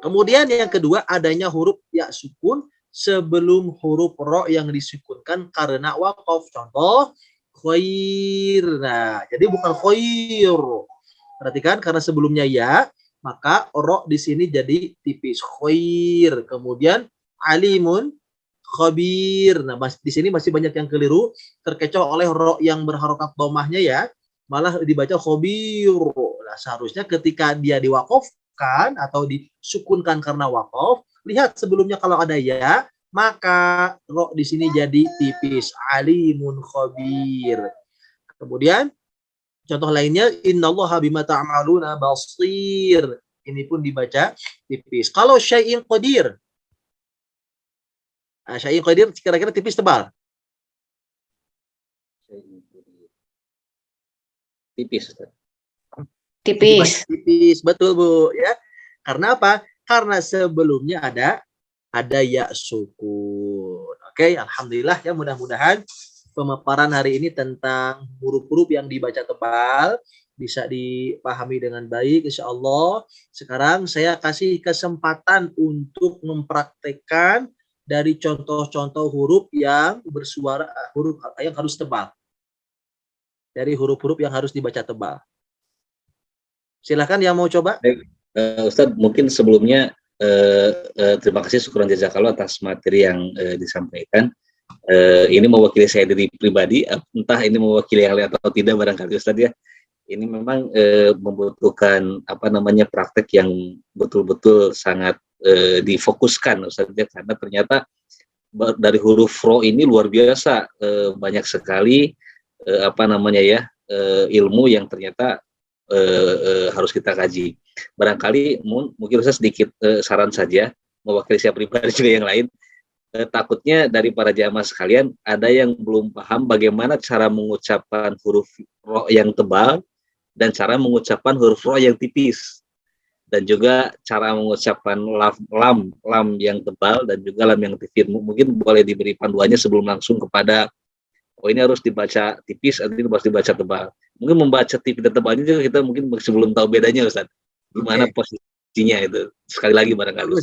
Kemudian yang kedua adanya huruf ya sukun sebelum huruf ro yang disukunkan karena waqaf. Contoh khair. Nah, jadi bukan khair. Perhatikan karena sebelumnya ya, maka ro di sini jadi tipis khair. Kemudian alimun khabir. Nah, di sini masih banyak yang keliru, terkecoh oleh ro yang berharokat domahnya ya, malah dibaca khabir. Nah, seharusnya ketika dia diwakafkan atau disukunkan karena wakaf, lihat sebelumnya kalau ada ya, maka ro di sini jadi tipis alimun khabir. Kemudian contoh lainnya innallaha bima ta'maluna basir. Ini pun dibaca tipis. Kalau syai'in qadir. Nah, syai'in qadir kira-kira tipis tebal. Tipis. Tipis. Tipis, betul Bu ya. Karena apa? Karena sebelumnya ada ya sukun. Oke, alhamdulillah ya, mudah-mudahan pemaparan hari ini tentang huruf-huruf yang dibaca tebal bisa dipahami dengan baik insya Allah. Sekarang saya kasih kesempatan untuk mempraktekkan dari contoh-contoh huruf yang bersuara, huruf yang harus tebal. Dari huruf-huruf yang harus dibaca tebal. Silahkan yang mau coba. Ustadz, mungkin sebelumnya terima kasih syukuran jazakallah atas materi yang disampaikan. Ini mewakili saya diri pribadi, entah ini mewakili yang lain atau tidak barangkali Ustadz ya. Ini memang membutuhkan praktek yang betul-betul sangat difokuskan Ustadz ya, karena ternyata dari huruf ro ini luar biasa banyak sekali ilmu yang ternyata harus kita kaji. Barangkali mungkin Ustaz sedikit saran saja mewakili saya pribadi juga yang lain. Takutnya dari para jamaah sekalian ada yang belum paham bagaimana cara mengucapkan huruf ro yang tebal dan cara mengucapkan huruf ro yang tipis, dan juga cara mengucapkan lam yang tebal dan juga lam yang tipis. Mungkin boleh diberi panduannya sebelum langsung kepada ini harus dibaca tipis atau ini harus dibaca tebal. Mungkin membaca tipis dan tebalnya juga kita mungkin sebelum tahu bedanya Ustaz. Gimana posisinya itu? Sekali lagi barangkali.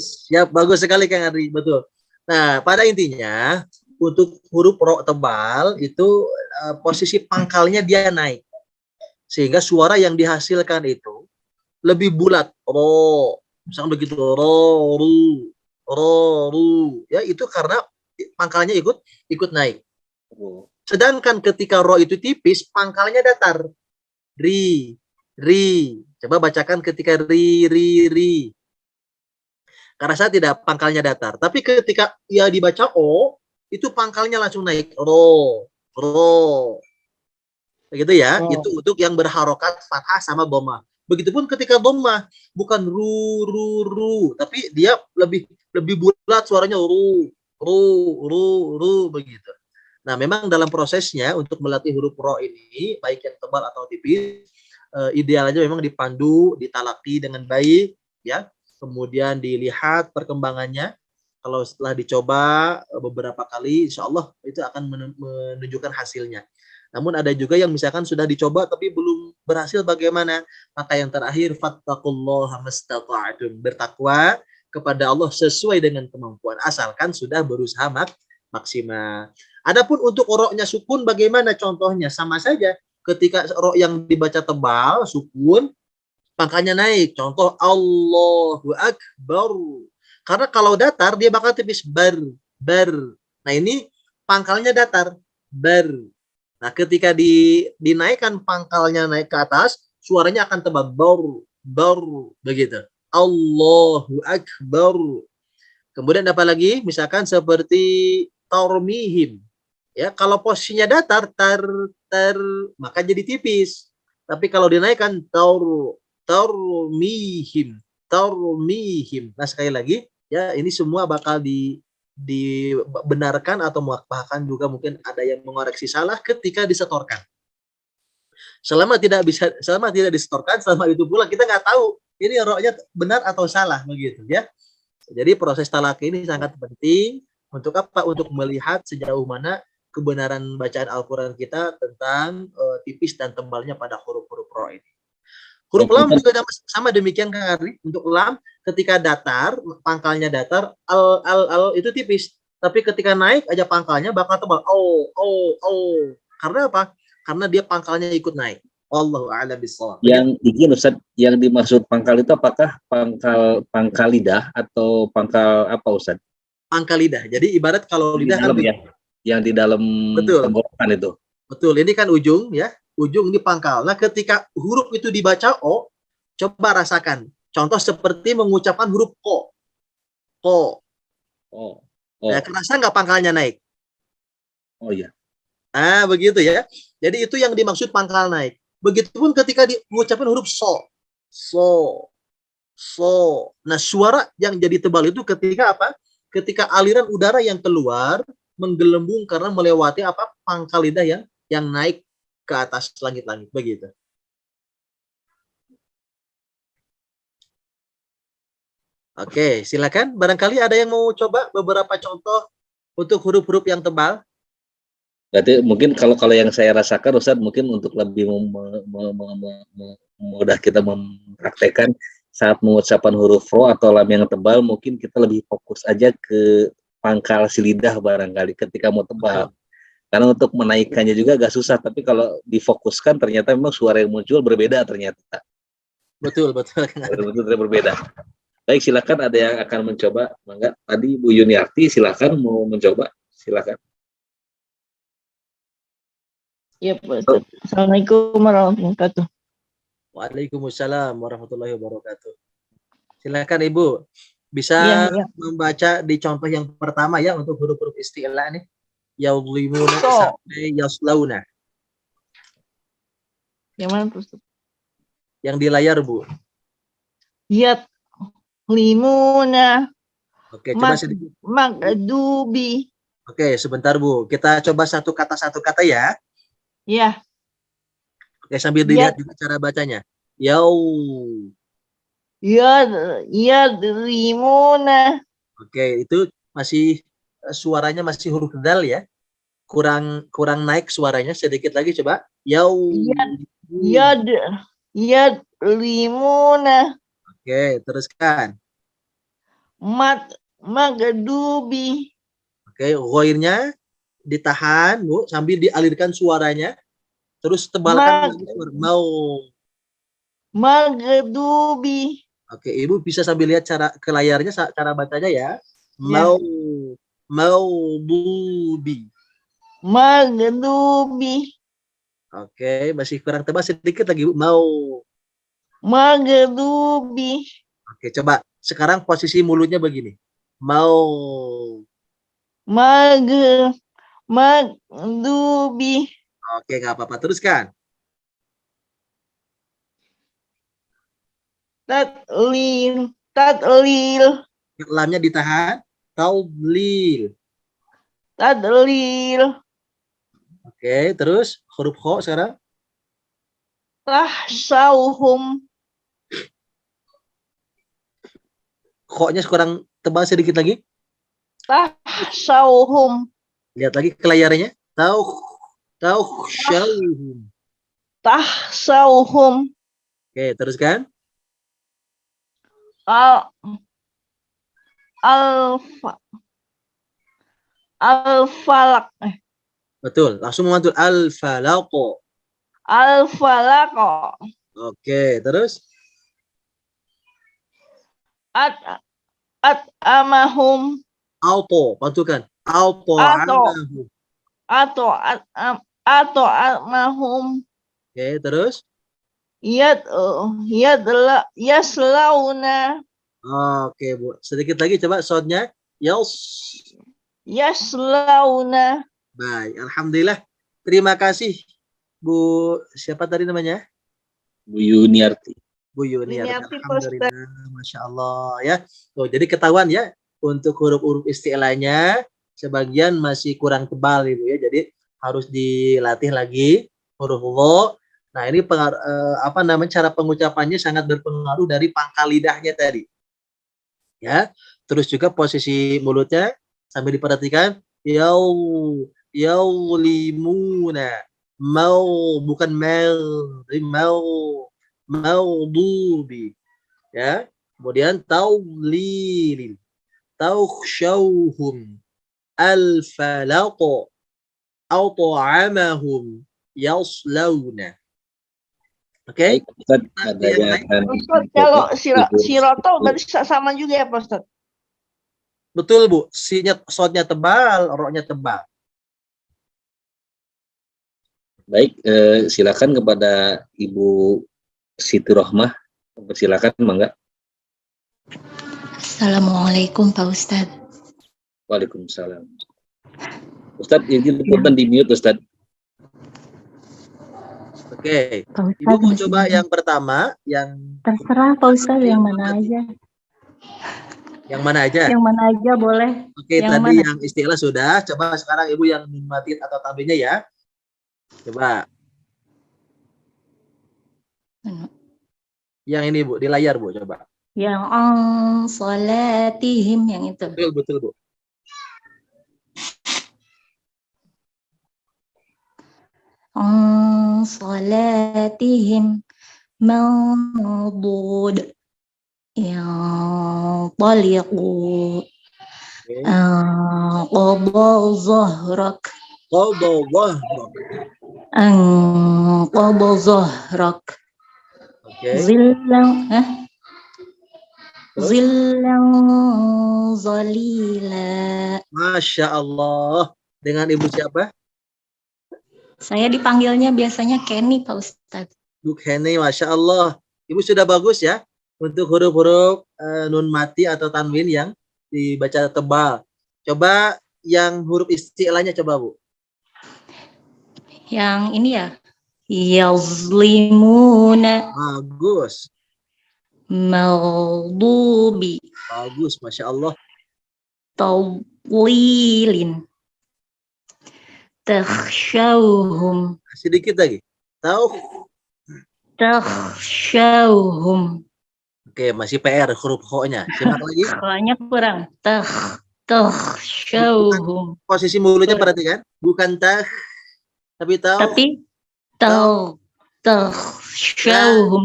Bagus sekali Kang Ari, betul. Nah, pada intinya untuk huruf ro tebal itu posisi pangkalnya dia naik. Sehingga suara yang dihasilkan itu lebih bulat. Ro, misalnya begitu, ru. Ya, itu karena pangkalnya ikut naik. Sedangkan ketika ro itu tipis, pangkalnya datar. Ri. Coba bacakan ketika ri. Karena saya tidak pangkalnya datar. Tapi ketika ia dibaca O, itu pangkalnya langsung naik. Ro. Begitu ya. Oh. Itu untuk yang berharokat fathah sama dhamma. Begitupun ketika dhamma, bukan ru, tapi dia lebih bulat suaranya ru begitu. Nah, memang dalam prosesnya untuk melatih huruf ro ini, baik yang tebal atau tipis, idealnya memang dipandu, ditalaki dengan baik, ya. Kemudian dilihat perkembangannya. Kalau setelah dicoba beberapa kali, insya Allah itu akan menunjukkan hasilnya. Namun ada juga yang misalkan sudah dicoba tapi belum berhasil, bagaimana? Maka yang terakhir, fattaqullaha mastata'tum, bertakwa kepada Allah sesuai dengan kemampuan, asalkan sudah berusaha maksimal. Adapun untuk roknya sukun bagaimana contohnya? Sama saja. Ketika rok yang dibaca tebal, sukun, pangkalnya naik. Contoh Allahu Akbar. Karena kalau datar dia bakal tipis bar. Nah ini pangkalnya datar bar. Nah ketika dinaikkan pangkalnya naik ke atas, suaranya akan tebal bar begitu. Allahu Akbar. Kemudian apa lagi? Misalkan seperti tarmihim. Ya, kalau posisinya datar maka jadi tipis. Tapi kalau dinaikkan tarmihim. Nah, sekali lagi, ya ini semua bakal dibenarkan atau bahkan juga mungkin ada yang mengoreksi salah ketika disetorkan. Selama tidak disetorkan, selama itu pula kita nggak tahu ini roknya benar atau salah begitu ya. Jadi proses talaki ini sangat penting untuk apa? Untuk melihat sejauh mana kebenaran bacaan Al-Quran kita tentang tipis dan tebalnya pada huruf-huruf ro ini. Huruf lam juga sama demikian Kang Ari. Untuk lam ketika datar, pangkalnya datar, al itu tipis. Tapi ketika naik aja pangkalnya bakal tebal. Karena apa? Karena dia pangkalnya ikut naik. Allahu a'lam bishawab. Yang izin Ustaz, yang dimaksud pangkal itu apakah pangkal lidah atau pangkal apa Ustaz? Pangkal lidah. Jadi ibarat kalau lidah kan yang di dalam tenggorokan itu. Betul. Ini kan ujung ya. Ujung ini pangkal. Nah, ketika huruf itu dibaca O, coba rasakan. Contoh seperti mengucapkan huruf ko. Ya, kerasa nggak pangkalnya naik? Oh iya. Nah, begitu ya. Jadi itu yang dimaksud pangkal naik. Begitupun ketika mengucapkan huruf so. Nah, suara yang jadi tebal itu ketika apa? Ketika aliran udara yang keluar menggelembung karena melewati apa? Pangkal lidah yang naik ke atas langit-langit begitu. Oke, silakan. Barangkali ada yang mau coba beberapa contoh untuk huruf-huruf yang tebal. Berarti mungkin kalau yang saya rasakan Ustaz, mungkin untuk lebih mudah kita mempraktekkan saat mengucapkan huruf ro atau lam yang tebal, mungkin kita lebih fokus aja ke pangkal si lidah barangkali ketika mau tebal. Karena untuk menaikkannya juga agak susah, tapi kalau difokuskan ternyata memang suara yang muncul berbeda ternyata. Betul. Betul berbeda. Baik, silakan ada yang akan mencoba. Mangga. Tadi Bu Yuniarti silakan mau mencoba. Silakan. Ya, Pak. Assalamualaikum warahmatullahi wabarakatuh. Waalaikumsalam warahmatullahi wabarakatuh. Silakan Ibu. Bisa membaca di contoh yang pertama ya untuk huruf-huruf isti'la nih. Yadhlimuna sampai yaslauna. Yang mana Ustaz? Yang di layar Bu. Yadhlimuna. Oke, coba sedikit. Magdubi. Oke, sebentar Bu. Kita coba satu kata ya. Ya. Oke, sambil dilihat juga cara bacanya. Yadhlimuna. Oke, itu masih suaranya masih huruf dal ya. Kurang naik suaranya, sedikit lagi coba. Yadhlimuna. Oke, teruskan. Magdubi. Oke, ghairnya ditahan Bu sambil dialirkan suaranya. Terus tebalkan lagi suara Magdubi. Oke, Ibu bisa sambil lihat ke layarnya cara bacanya ya. Magdubi. Oke, masih kurang tebal sedikit lagi Bu. Magdubi. Oke, coba Sekarang posisi mulutnya begini. Mau. Magdubi. Oke, nggak apa-apa. Teruskan. Tadlil. Tadlil. Lamnya ditahan. Taudlil. Tadlil. Oke, terus huruf kho sekarang. Tahsauhum. Kho-nya kurang tebal sedikit lagi. Tahsauhum. Lihat lagi ke layarnya. Taukhshauhum. Tahsauhum. Oke, teruskan. Al alfa al-falaq. Betul, langsung mantul al-falaq. Al-falaq. Oke, terus Amahum. auto, pantulkan. Auto Atau amahum. atau amahum. Oke, terus yaslauna. oke, Bu. Sedikit lagi coba soundnya. Yaslauna. Baik, alhamdulillah. Terima kasih Bu, siapa tadi namanya? Bu Yuniarti. Bu Yuniarti. Yuniarti, Pak Ustaz. Alhamdulillah, Masya Allah ya. Tuh, jadi ketahuan ya, untuk huruf-huruf istilahnya sebagian masih kurang tebal Ibu ya. Jadi harus dilatih lagi huruf lo. Nah, ini cara pengucapannya sangat berpengaruh dari pangkal lidahnya tadi. Ya. Terus juga posisi mulutnya sambil diperhatikan. Yaulimuna. Mau, bukan maudubi. Ya. Kemudian taulilin. Taukhshauhum. Al-falaq. Au ta'amahum yaslawna. Oke. Baik, Ustaz, adanya akan Ustaz, kalau siroto berarti sama juga ya, Pak Ustaz? Betul, Bu. Sodnya tebal, roknya tebal. baik, silakan kepada Ibu Siti Rohmah. Silakan, Mangga. Assalamualaikum Pak Ustadz. Waalaikumsalam. Ustadz, ini punten di mute, Ustadz. Oke. Pak Ustadz Ibu mau masih coba di- yang pertama, yang Terserah Pak Ustadz yang mana aja. yang mana aja? Yang mana aja boleh. Oke, yang tadi mana? yang istilah sudah. Coba sekarang Ibu yang nikmatin atau tampilnya ya. Coba. Yang ini, Bu, di layar, Bu, coba. Yang salatihim yang itu. Betul, Bu. Salatihim mawdud. Yang taliqu. Oke. Qadha zahrak. Qadallah. Qadha zahrak. Oke. Zillan zalila. Masya Allah. Dengan Ibu siapa? Saya dipanggilnya biasanya Kenny Pak Ustadz. Bu Kenny, Masya Allah. Ibu sudah bagus ya untuk huruf-huruf nun mati atau tanwin yang dibaca tebal. Coba yang huruf istilahnya coba, Bu. Yang ini ya. Yazlimuna Bagus. maghdubi Bagus, Masya Allah. tawlilin takhshawhum Sedikit lagi. takhshawhum. Oke, masih PR huruf ho-nya. Simak lagi. Soalnya kurang. Takhshawhum. Posisi mulutnya perhatikan. Bukan tapi Tapi takhshawhum.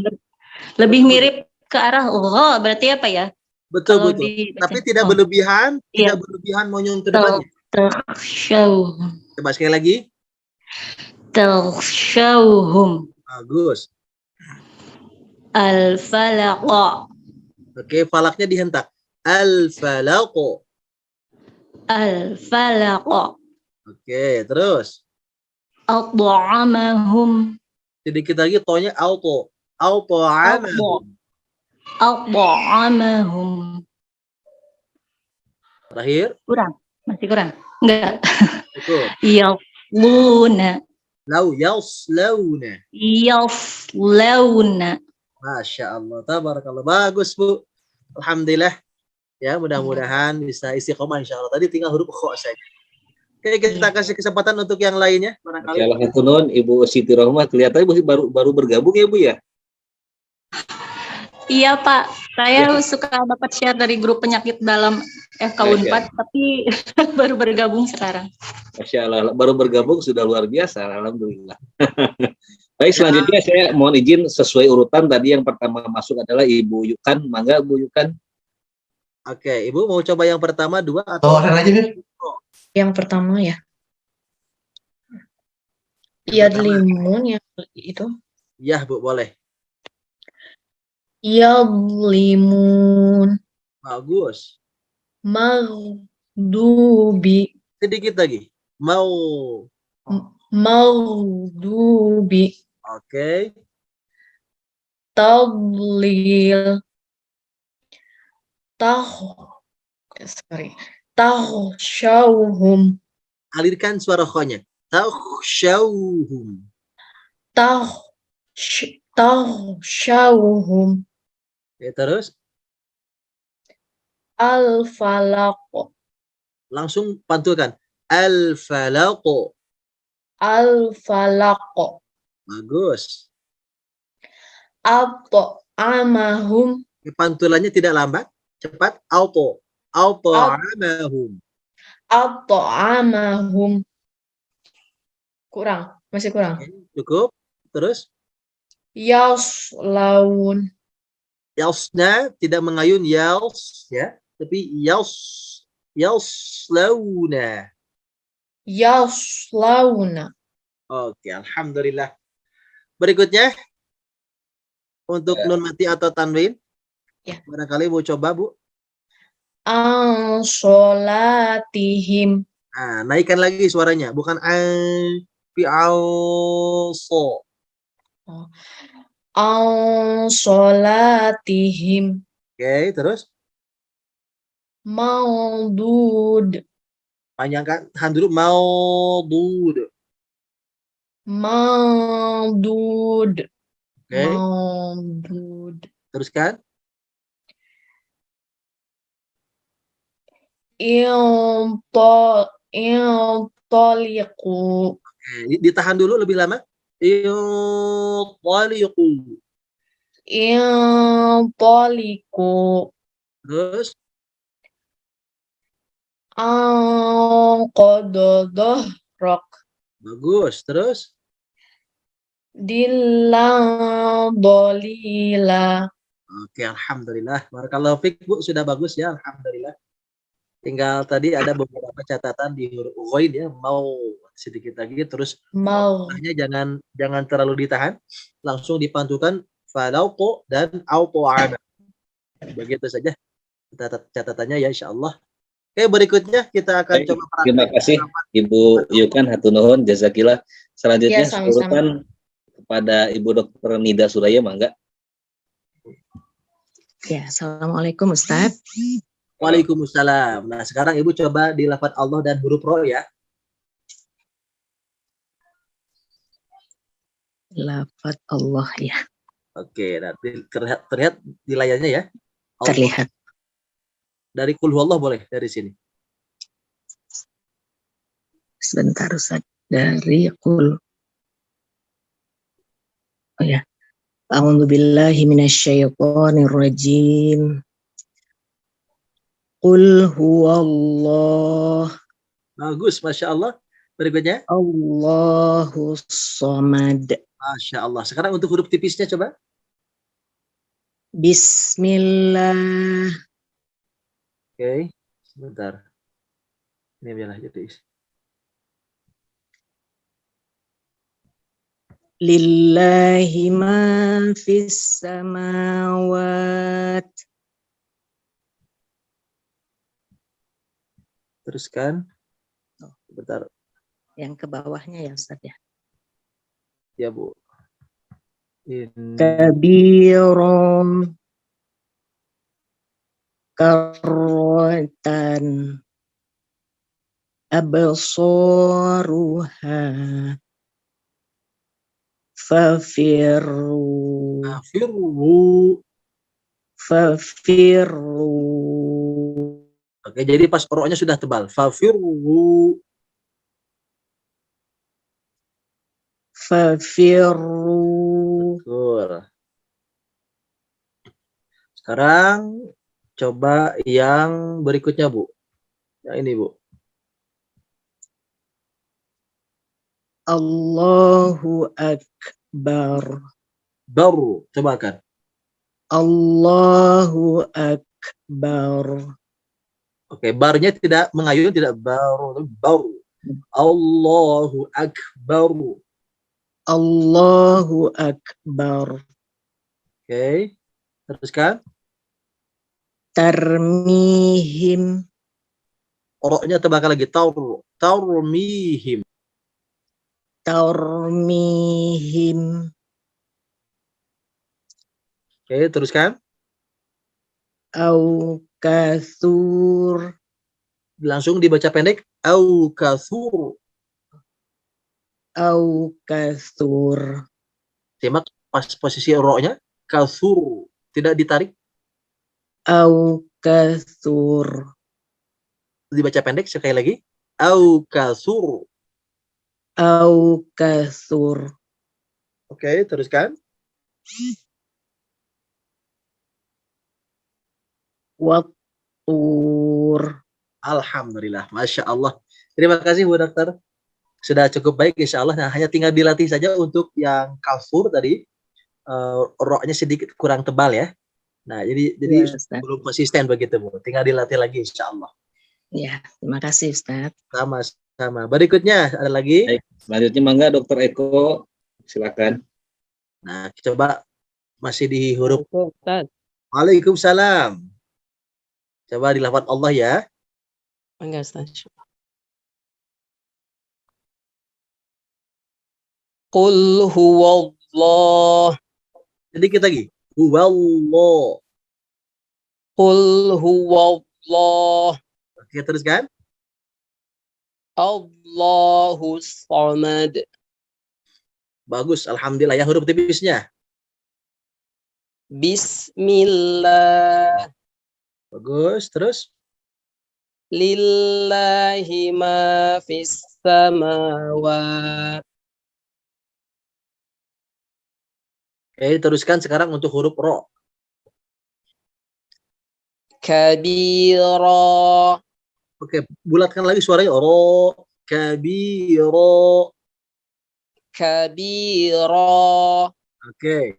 Lebih mirip ke arah berarti apa ya? Betul. Di, Tapi tidak berlebihan, Iya. tidak berlebihan menyentuh depannya. Takhshawhum. Coba sekali lagi. Takhshawhum. Bagus. Al-falaqa. Oke, falaknya dihentak. Al-falaqo. Al-falaqa. Oke, terus. At'amahum. Sedikit lagi tonya auto. Auto amahum. At'amahum. Terakhir, Kurang. Masih kurang. Enggak. cukup. Yasluna. Yaslawna. Yasluna. Masya Allah, tabarakallah. Bagus, Bu. Alhamdulillah. Ya, mudah-mudahan bisa istiqomah insya Allah. Tadi tinggal huruf kho saja. Oke, kita kasih kesempatan untuk yang lainnya. Barangkali. Masalah itu non, Ibu Siti Rohmah kelihatannya baru bergabung ya Bu ya. Iya Pak, saya suka dapat share dari grup penyakit dalam FK Unpad, tapi baru bergabung sekarang. Masya Allah, baru bergabung sudah luar biasa, alhamdulillah. Baik, selanjutnya saya mohon izin sesuai urutan tadi yang pertama masuk adalah Ibu Yukan, mangga Bu Yukan. Oke, Ibu mau coba yang pertama, dua atau aja nih. Yang pertama ya. Yadlimun yang itu. Ya, Bu, boleh. Yadlimun. Bagus. Maghdubi. Sedikit lagi. Maghdubi. Oke. Tadlil. Takhshawhum. Alirkan suara kho-nya. Takhshawhum. Takhshawhum. Oke, terus Al-falaq. langsung pantulkan. Al-falaq. Al-falaq. Bagus. At'amahum. Pantulannya tidak lambat, cepat. At'amahum. At'amahum. Kurang, masih kurang. Cukup. Terus Yaslaun. yalsna tidak mengayun yals ya, tapi yalslauna. Yaslauna. Oke, alhamdulillah. Berikutnya untuk nun mati atau tanwin. Ya. Barangkali mau coba, Bu. An-sholatihim. Nah, naikkan lagi suaranya, bukan so. An-sholatihim. Oke, terus Maudud. panjangkan tahan dulu. Maudud. Maudud. Oke, Maudud. teruskan. Intoliqu. Ditahan dulu lebih lama. Intoliqu. Intoliqu. Terus Anqadadahrak. bagus. Terus Dilladolila. oke, alhamdulillah. Barakallahu fiik, Bu, sudah bagus ya, alhamdulillah. Tinggal tadi ada beberapa catatan di huruf ghain ya, mau sedikit lagi, terus Mau. jangan terlalu ditahan, langsung dipantulkan falauqu dan auqa'ana. Begitu saja catatannya ya, insyaallah. Oke, berikutnya kita akan Baik, coba terima kasih Ibu Yukan, hatur nuhun, jazakillah. Selanjutnya Ya, sama-sama. urutan kepada Ibu Dr. Nida Suraya, mangga. Ya, assalamualaikum Ustaz. Waalaikumsalam. Nah, sekarang Ibu coba di lafaz Allah dan huruf ro ya. Lafaz Allah ya. Oke, nah, terlihat di layarnya ya. Allah. Terlihat. Dari kul huwallah boleh dari sini. Sebentar Ustaz. Dari kul. Oh ya. A'udzubillahi minasyaitonir rajim. Qul huwallah. Bagus, Masya Allah. Berikutnya. Allahus samad. Masya Allah. Sekarang untuk huruf tipisnya coba. Bismillah. Oke, sebentar. Ini biarlah jadi. Lillahi ma fis samawat. Teruskan. Sebentar. Yang ke bawahnya ya Ustaz ya. Ya, Bu. Kabirum. karratan absaruha fafirru Firru. fafirru Oke, jadi pas ro-nya sudah tebal. Fafirru. fafirru Betul. Sekarang coba yang berikutnya, Bu. Yang ini, Bu. Allahu akbar Baru. Coba kan. Allahu akbar Oke, barnya tidak mengayun, tidak baru, tapi baru. Allahu akbar. Allahu akbar Oke. Teruskan. tarmihim Ro-nya tebalkan lagi. Taurmihim. tarmihim Oke, teruskan. au kathur Langsung dibaca pendek. Au kasur. au kathur Simak pas posisi ro-nya. Kasur. Tidak ditarik. au kathur Dibaca pendek sekali lagi. Au kasur. au kathur Oke, teruskan. wattur Alhamdulillah. Masya Allah. Terima kasih Bu Dokter. Sudah cukup baik insya Allah. Nah, hanya tinggal dilatih saja untuk yang kafur tadi. Ro-nya sedikit kurang tebal ya. Nah, jadi ya Ustaz. belum konsisten begitu Bu. Tinggal dilatih lagi insya Allah. Ya, terima kasih Ustaz. Sama-sama. Berikutnya ada lagi. Baik, selanjutnya mangga Dokter Eko, silakan. Nah, coba masih di huruf. Ustaz. Waalaikumsalam. Coba dilafaz Allah ya. Enggak, Ustaz. Qul huwallah. Sedikit lagi. Huwallah. Qul huwallah. Oke, teruskan. Allahus samad. Bagus. Alhamdulillah ya huruf tipisnya. Bismillah. Bagus. Terus. Lillahi ma fis samawat. Oke, teruskan sekarang untuk huruf ro. Kabira. Oke, bulatkan lagi suaranya. Ro. Kabiro. Kabira. Oke,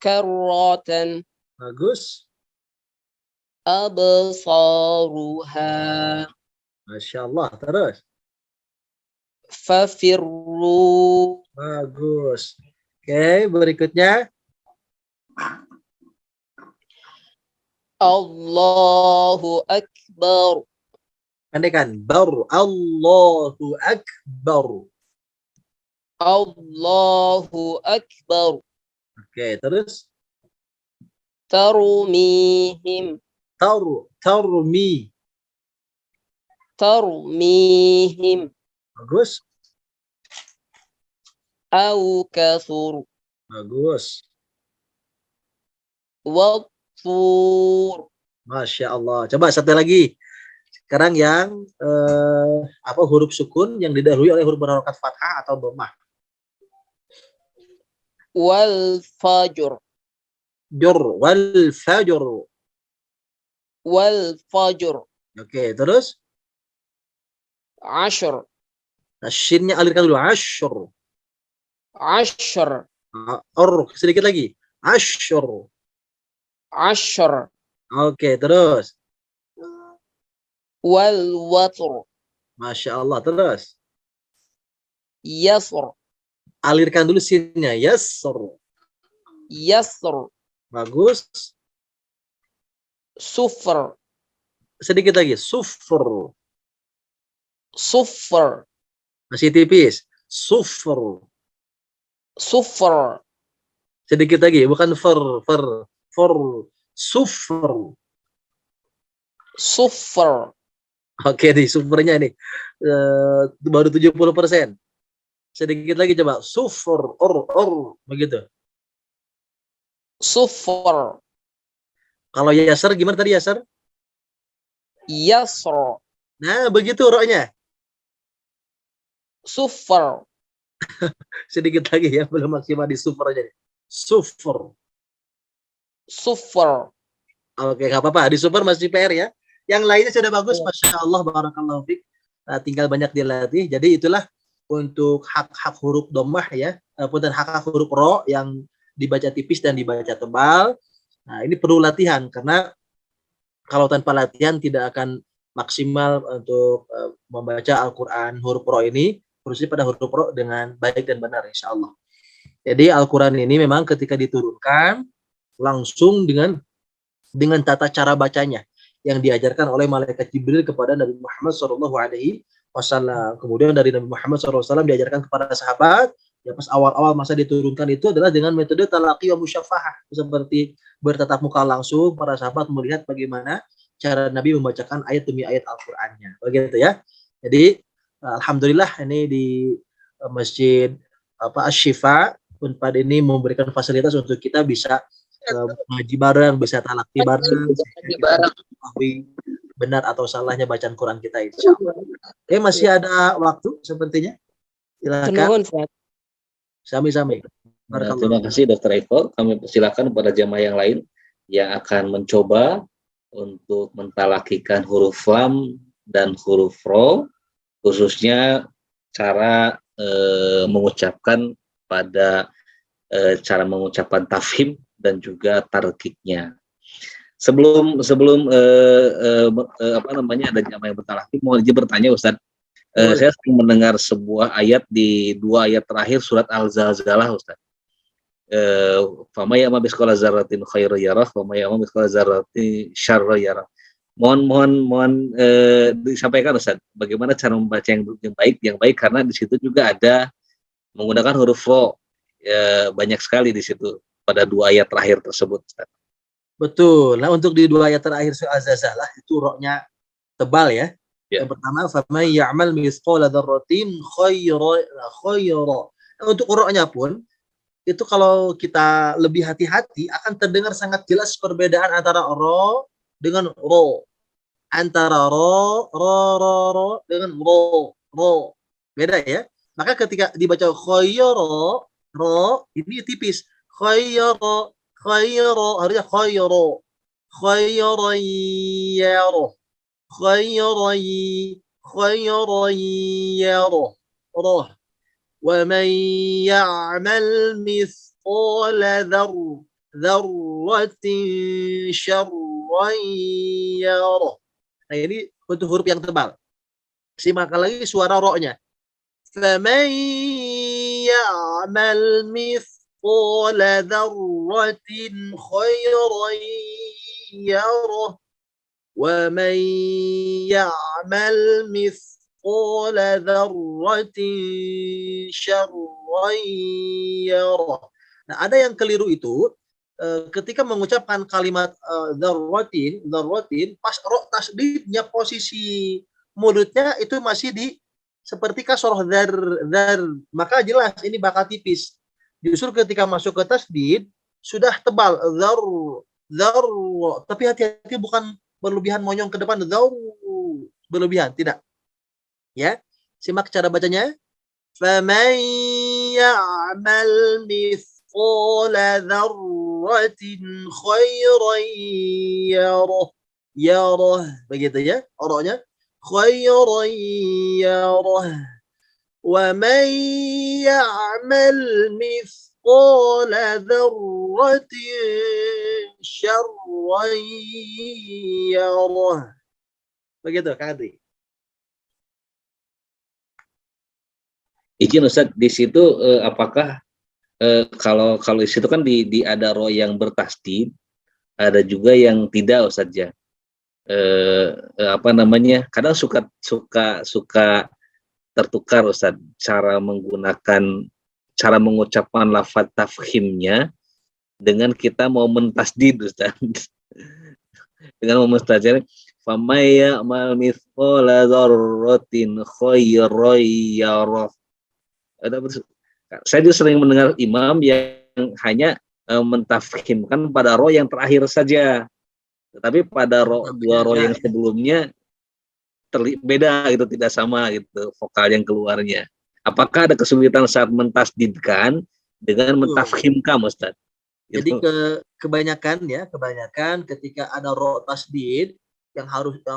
Karratan. bagus. Absaruha. Masya Allah. Terus. Fafirru. Bagus. Oke, berikutnya. Allahu akbar. Pendekkan. Baru. Allahu akbar. Allahu akbar. Oke, terus. Tarmihim. Tarmi. Tarmihim. Bagus. Au kathur. Bagus. Wattur. Masya Allah. Coba satu lagi. Sekarang yang huruf sukun yang didahului oleh huruf berharokat fathah atau dhammah. Wal fajr. Jur. Wal fajr. Wal fajr. Oke, terus. Ashr. Nah, shinnya alirkan dulu. Ashr. Ashr. Sedikit lagi. Ashr. Ashr. Oke, terus. Wal watr. Masya Allah, terus. Yasr. Alirkan dulu sinnya. Yasr. Yasr. Bagus. Sufr. Sedikit lagi. Sufr. Sufr. Masih tipis. Sufr. Sufr. Sedikit lagi. Bukan fer. Sufur. Suffer. Oke nih, sumbernya nih. Baru 70%. Sedikit lagi coba. Sufur, begitu. Suffer. Kalau Yasser gimana tadi Yasser? Yasr. Nah, begitu roknya. Suffer. Sedikit lagi ya, belum maksimal di sufur aja nih. Sufur. Suffer. Oke, nggak apa-apa. Di super masih PR ya. Yang lainnya sudah bagus, Iya. Masya Allah, barakallahu fiik. Nah, tinggal banyak dilatih. Jadi itulah untuk hak-hak huruf dhammah ya, dan hak-hak huruf ro yang dibaca tipis dan dibaca tebal. Nah, ini perlu latihan karena kalau tanpa latihan tidak akan maksimal untuk membaca Al-Quran huruf ro ini, khususnya pada huruf ro dengan baik dan benar, insya Allah. Jadi Al-Quran ini memang ketika diturunkan langsung dengan tata cara bacanya yang diajarkan oleh malaikat Jibril kepada Nabi Muhammad SAW. Kemudian dari Nabi Muhammad SAW diajarkan kepada sahabat. Ya pas awal-awal masa diturunkan itu adalah dengan metode talaqi wa musyafahah, seperti bertatap muka langsung para sahabat melihat bagaimana cara Nabi membacakan ayat demi ayat Al-Qur'annya. Begitu ya. Jadi alhamdulillah ini di Masjid Asy-Syifa Unpad ini memberikan fasilitas untuk kita bisa ngaji bareng, bisa talaki bareng, mengetahui benar atau salahnya bacaan Quran kita insya Allah. Masih ada waktu sepertinya. Silakan. Nuhun, Ustaz. Sami-sami. Nah, terima kasih Dr. Eko. Kami persilakan kepada jamaah yang lain yang akan mencoba untuk mentalakikan huruf lam dan huruf ro, khususnya cara mengucapkan pada cara mengucapkan tafhim dan juga tarkiknya. Sebelum ada jamaah yang bertalaki, mau izin bertanya Ustaz. Saya sering mendengar sebuah ayat di 2 ayat terakhir surat Al-Zalzalah Ustaz. Fama ya'ma misqala dzarratin khairan yarah wa may ya'ma misqala dzarratin syarran yarah. Mohon disampaikan Ustaz, bagaimana cara membaca yang baik karena di situ juga ada menggunakan huruf ro. Banyak sekali di situ pada 2 ayat terakhir tersebut Ustaz. Betul. Nah, untuk di 2 ayat terakhir surat Az-Zalzalah itu roknya tebal ya. Yang pertama faman ya'mal mithqala dzarratin khairan. Untuk roknya pun itu kalau kita lebih hati-hati akan terdengar sangat jelas perbedaan antara ro dengan ro. Antara ro dengan ro. Beda ya. Maka ketika dibaca khairan, ro ini tipis. Khairan harusnya khairan yarah. خيرا يره ومن يعمل مثقال ذرة شرا يره. Nah ini untuk huruf yang tebal. Simakkan lagi suara ro-nya. فمن يعمل مثقال ذرة خيرا يره ومن يعمل مثقال ذرة شرا يره. Nah, ada yang keliru itu ketika mengucapkan kalimat dzarratin pas ro tasdidnya posisi mulutnya itu masih di seperti kasroh dzar, maka jelas ini bakal tipis. Justru ketika masuk ke tasdid sudah tebal dzar, tapi hati-hati bukan berlebihan monyong ke depan, berlebihan, tidak. Ya, simak cara bacanya. Faman ya'mal mithqala dzarratin khairan yarah. Begitu ya, orangnya. Khairan yarah. Wa man ya'mal مثقال ذرة شرا يره. Begitu Kak Adri. Izin Ustaz, di situ apakah kalau di situ kan di ada ro yang bertasdid, ada juga yang tidak Ustaz ya. Kadang suka tertukar Ustaz cara mengucapkan lafaz tafkhimnya dengan kita mau mentasdid Ustaz. Dengan memustajab famay ya'mal mithqala dzarratin khairan yarah. Saya juga sering mendengar imam yang hanya mentafkhimkan pada ro yang terakhir saja, tetapi pada dua ro yang sebelumnya beda gitu, tidak sama gitu vokal yang keluarnya. Apakah ada kesulitan saat mentasdidkan dengan mentafkhimkan, Ustaz? Jadi kebanyakan ketika ada ro tasdid yang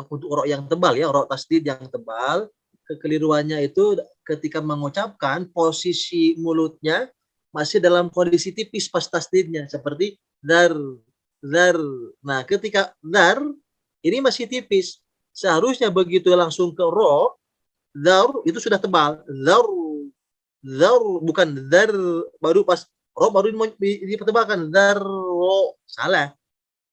untuk ro yang tebal ya, ro tasdid yang tebal, kekeliruannya itu ketika mengucapkan posisi mulutnya masih dalam kondisi tipis pas tasdidnya, seperti dar. Nah, ketika dar ini masih tipis. Seharusnya begitu langsung ke ro, dar itu sudah tebal. Dar bukan dar, baru pas ro baru dipertebalkan dar ro, salah.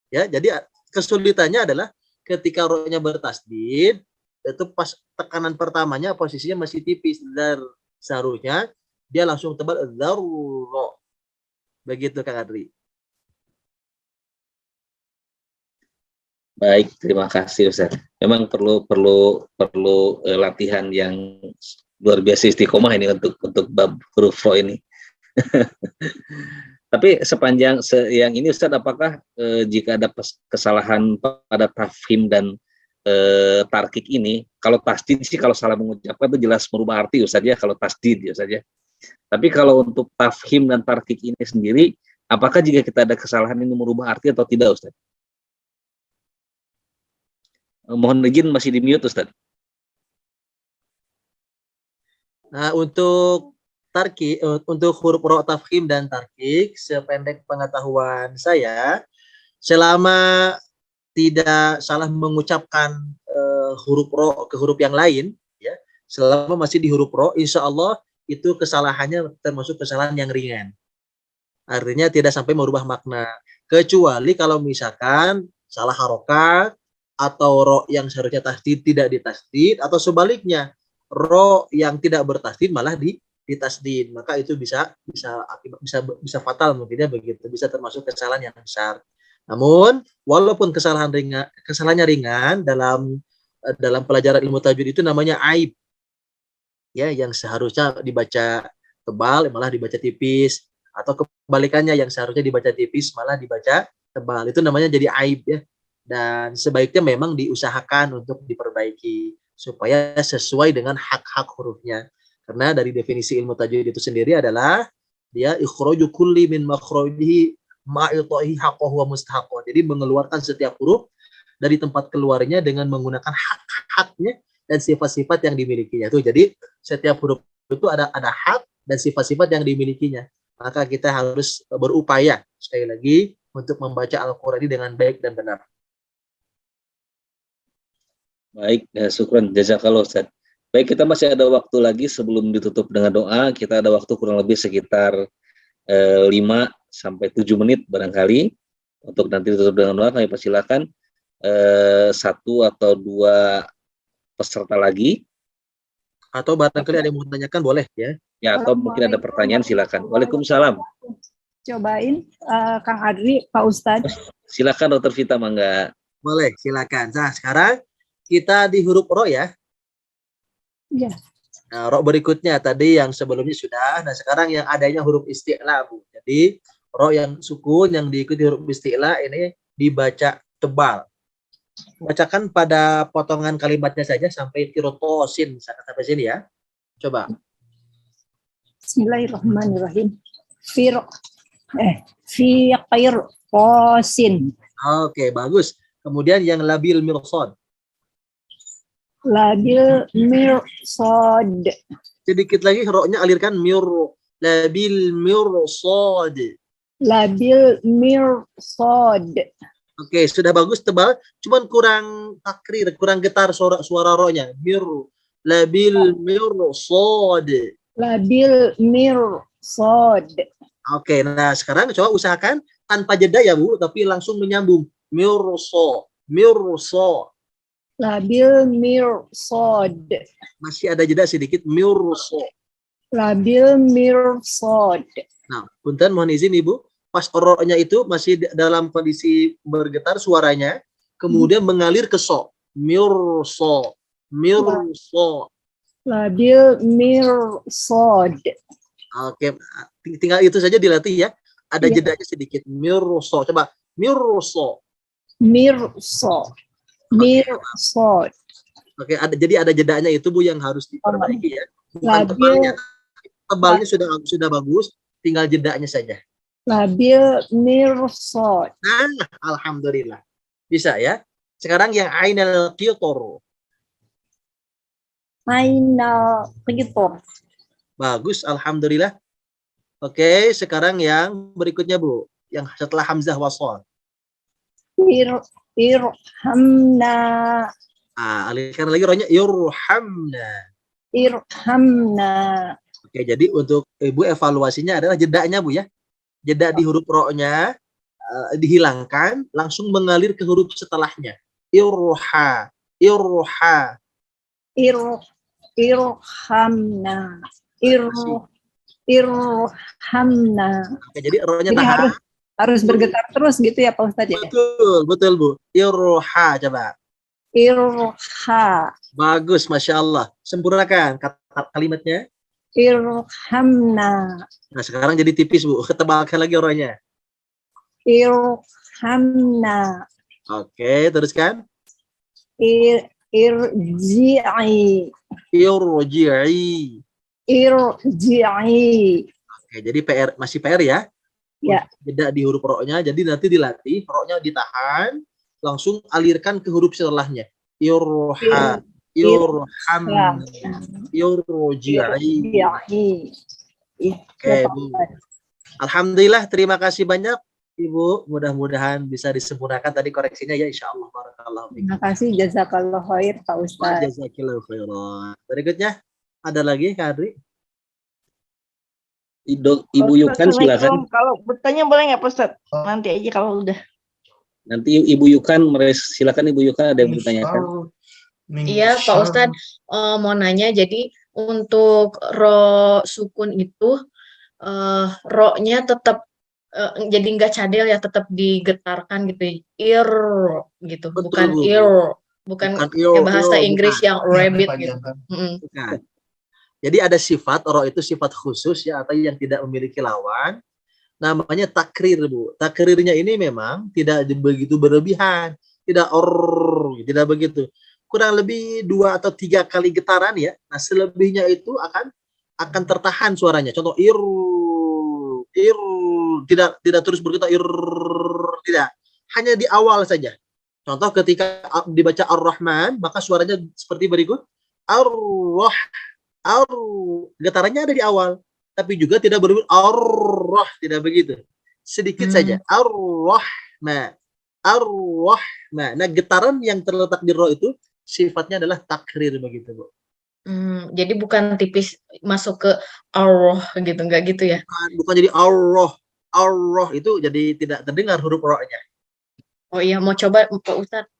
Ya, jadi kesulitannya adalah ketika ro-nya bertasdid itu pas tekanan pertamanya posisinya masih tipis, dar, seharusnya dia langsung tebal dar ro. Begitu Kang Adri. Baik, terima kasih Ustaz. Memang perlu latihan yang luar biasa istiqomah ini untuk bab huruf ro ini. Tapi sepanjang yang ini Ustaz, apakah jika ada kesalahan pada tafhim dan tarkik ini, kalau tasdid sih kalau salah mengucapkan itu jelas merubah arti Ustaz ya, kalau tasdid ya Ustaz ya. Tapi kalau untuk tafhim dan tarkik ini sendiri, apakah jika kita ada kesalahan ini merubah arti atau tidak Ustaz? Mohon izin masih di mute Ustaz. Nah, untuk tarkik, untuk huruf ro tafkhim dan tarkik, sependek pengetahuan saya, selama tidak salah mengucapkan huruf ro ke huruf yang lain, ya, selama masih di huruf ro, insya Allah itu kesalahannya termasuk kesalahan yang ringan. Artinya tidak sampai merubah makna. Kecuali kalau misalkan salah harokat, atau ro yang seharusnya tasdid tidak ditasdid, atau sebaliknya ro yang tidak bertasdid malah ditasdid, maka itu bisa fatal mungkinnya begitu, bisa termasuk kesalahan yang besar. Namun walaupun kesalahannya ringan dalam pelajaran ilmu tajwid itu namanya aib ya, yang seharusnya dibaca tebal malah dibaca tipis, atau kebalikannya yang seharusnya dibaca tipis malah dibaca tebal, itu namanya jadi aib ya. Dan sebaiknya memang diusahakan untuk diperbaiki supaya sesuai dengan hak-hak hurufnya. Karena dari definisi ilmu tajwid itu sendiri adalah dia ikhraju kulli min makhrajihi ma'itahi haqqahu wa mustahaqqahu. Jadi mengeluarkan setiap huruf dari tempat keluarnya dengan menggunakan hak-haknya dan sifat-sifat yang dimilikinya. Tuh, jadi setiap huruf itu ada hak dan sifat-sifat yang dimilikinya. Maka kita harus berupaya sekali lagi untuk membaca Al-Qur'an ini dengan baik dan benar. Baik, syukran jazakallah Ustaz. Baik, kita masih ada waktu lagi sebelum ditutup dengan doa. Kita ada waktu kurang lebih sekitar 5 sampai 7 menit barangkali untuk nanti ditutup dengan doa. Kami persilakan 1 atau 2 peserta lagi. Atau barangkali ada yang mau tanyakan boleh ya. Ya, atau mungkin ada pertanyaan silakan. Waalaikumsalam. Cobain Kang Adri, Pak Ustadz. Silakan Dr. Vita, mangga. Boleh, silakan. Nah, sekarang kita di huruf ro ya. Ya. Nah, ro berikutnya tadi yang sebelumnya sudah. Nah, sekarang yang adanya huruf isti'la, Bu. Jadi ro yang sukun yang diikuti huruf isti'la ini dibaca tebal. Bacakan pada potongan kalimatnya saja sampai tirotosin sampai sini ya. Coba. Bismillahirrahmanirrahim. Fiqir qosin. Oke, bagus. Kemudian yang labil mirsad. Labil mirsad. Sedikit lagi ro-nya alirkan labil mirsad. Labil mirsad. Oke, sudah bagus tebal, cuman kurang takrir, kurang getar suara ro-nya. Labil mirsad. Labil mirsad. Oke, nah sekarang coba usahakan tanpa jeda ya Bu, tapi langsung menyambung. Mirso. Labil mirsad. Masih ada jeda sedikit. Mirso. Labil mirsad. Nah, punten mohon izin Ibu, pas ro-nya itu masih dalam kondisi bergetar suaranya, kemudian mengalir ke so. Mirso. Mirso. Labil mirsod. Oke, tinggal itu saja dilatih ya. Ada Iya. jedanya sedikit. Mirso. Coba. Mirso. Mirso. Mirsod. Oke, jadi ada jedanya itu Bu yang harus diperbaiki ya. Bukan Labil tebalnya. Tebalnya sudah bagus, tinggal jedanya saja. labil mirsod. Nah, alhamdulillah. Bisa ya. Sekarang yang ainal qitor. Ainal qitor. Bagus, alhamdulillah. Oke, sekarang yang berikutnya Bu, yang setelah hamzah wasal. Irhamna. Alihkan lagi rohnya yurhamna. Irhamna. Oke, jadi untuk Ibu evaluasinya adalah jedanya Bu ya. Jeda di huruf ro-nya dihilangkan, langsung mengalir ke huruf setelahnya. Irha, irha. Irhamna. Irhamna. Oke, jadi ro-nya Jadi tahan. harus bergetar terus gitu ya Pak Ustadz ya? Betul Bu. Irha, coba. Irha. Bagus, Masya Allah. Sempurnakan kalimatnya. Irhamna. Nah, sekarang jadi tipis Bu. Ketebalkan lagi ro-nya. Irhamna. Oke, teruskan. Irji'i. Irji'i. Irji'i. Oke, jadi masih PR ya. Ya. Jeda di huruf ro-nya, jadi nanti dilatih, ro-nya ditahan, langsung alirkan ke huruf setelahnya. Irha, irham, irji'i. Oke, Bu. Alhamdulillah, terima kasih banyak Ibu. Mudah-mudahan bisa disempurnakan tadi koreksinya ya, insya Allah. Barakallahu fiik. Terima kasih, jazakallah khair Pak Ustadz. Jazakillahu khairan. Berikutnya ada lagi Kak Adri? Ibu Yukan silakan. Kalau bertanya boleh nggak Pak Ustaz? Nanti aja kalau udah. Nanti Ibu Yukan, silakan Ibu Yukan ada yang bertanyakan. Iya Pak Ustadz, mau nanya, jadi untuk ro sukun itu ro-nya tetap jadi nggak cadel ya, tetap digetarkan gitu, ir gitu. Betul, bukan Bu. bukan ir, kayak bahasa Inggris bukan. yang rabbit gitu. Bukan. Jadi ada sifat, ro itu sifat khusus ya, atau yang tidak memiliki lawan. Namanya takrir Bu. Takrirnya ini memang tidak begitu berlebihan. Tidak tidak begitu. Kurang lebih 2 atau 3 kali getaran ya. Nah, selebihnya itu akan tertahan suaranya. Contoh ir tidak terus bergetar tidak. Hanya di awal saja. Contoh ketika dibaca Ar-Rahman, maka suaranya seperti berikut. Getarannya ada di awal, tapi juga tidak berubah tidak begitu. Sedikit saja. Ar-Rahma. Nah, getaran yang terletak di roh itu sifatnya adalah takrir begitu, Bu. Jadi bukan tipis masuk ke Allah gitu, nggak gitu ya? Bukan jadi Allah itu jadi tidak terdengar huruf rohnya. Oh iya, mau coba Pak Ustadz?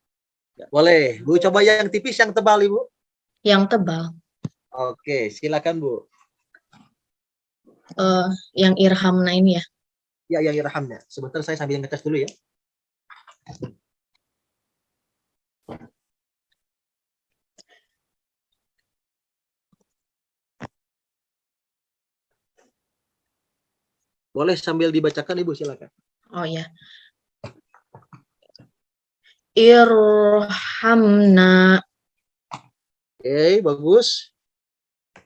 Boleh, Bu, coba yang tipis, yang tebal, Ibu. Yang tebal. Oke, silakan Bu. Yang irhamna ini ya? Ya, yang irhamnya. Sebentar saya sambil ngetes dulu ya. Boleh sambil dibacakan Ibu, silakan. Oh ya. Irhamna. Oke, bagus.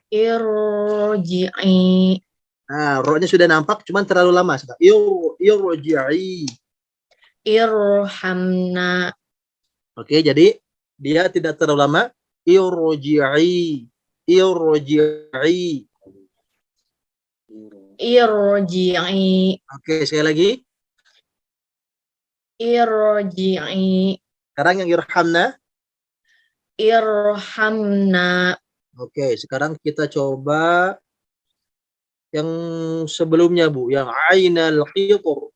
Irji'i. Nah, rohnya sudah nampak, cuman terlalu lama. Irji'i. Irhamna. Oke, jadi dia tidak terlalu lama. Irji'i. Irji'i. Irji'i. Oke, sekali lagi. Irji'i. Sekarang yang irhamna. Irhamna. Oke, sekarang kita coba yang sebelumnya, Bu, yang ainal qitur.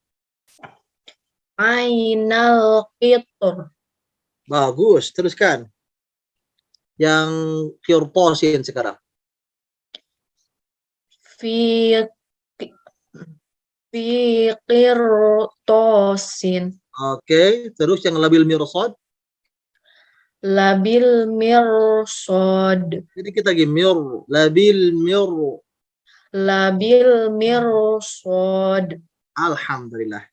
Ainal qitur. Bagus, teruskan. Yang qirtasin sekarang. Fi fi qirtosin. Oke, terus yang labil mirsad. Labil mirsad. Jadi kita lagi labil Labil mirsad. Alhamdulillah.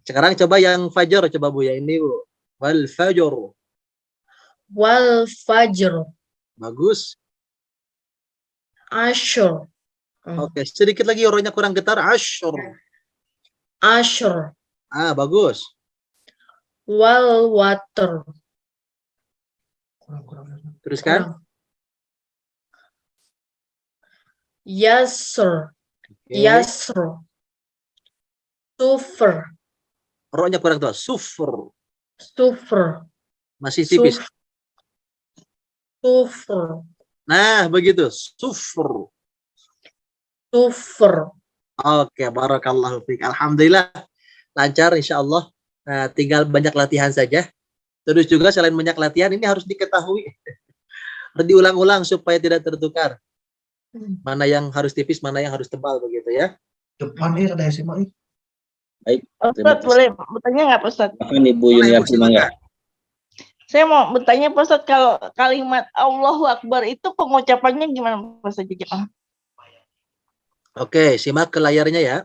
Sekarang coba yang fajar, coba Bu ya ini Bu. Wal fajr. Wal fajr. Bagus. Asyr. Oke, sedikit lagi orangnya kurang getar. Asyr. Asyr. Ah, bagus. Wal water. Teruskan. Yasr. Oke. Yasr. Sufr. Roknya kurang tua. Sufur. Sufr. Masih tipis. Sufr. Nah, begitu. Sufur. Sufr. Oke, barakallahu fiik. Alhamdulillah. Lancar insya Allah. Nah, tinggal banyak latihan saja. Terus juga selain banyak latihan, ini harus diketahui. Harus diulang-ulang supaya tidak tertukar. Mana yang harus tipis, mana yang harus tebal begitu ya. Depan ada SMA. Baik, terima Ustadz kasih. boleh bertanya nggak Pak Ustadz? Apa nih Bu Boleh, Bu, Yuniarti Mangga? Saya mau bertanya Pak Ustadz, kalau kalimat Allahu Akbar itu pengucapannya gimana Pak Ustadz? Oke, simak ke layarnya ya.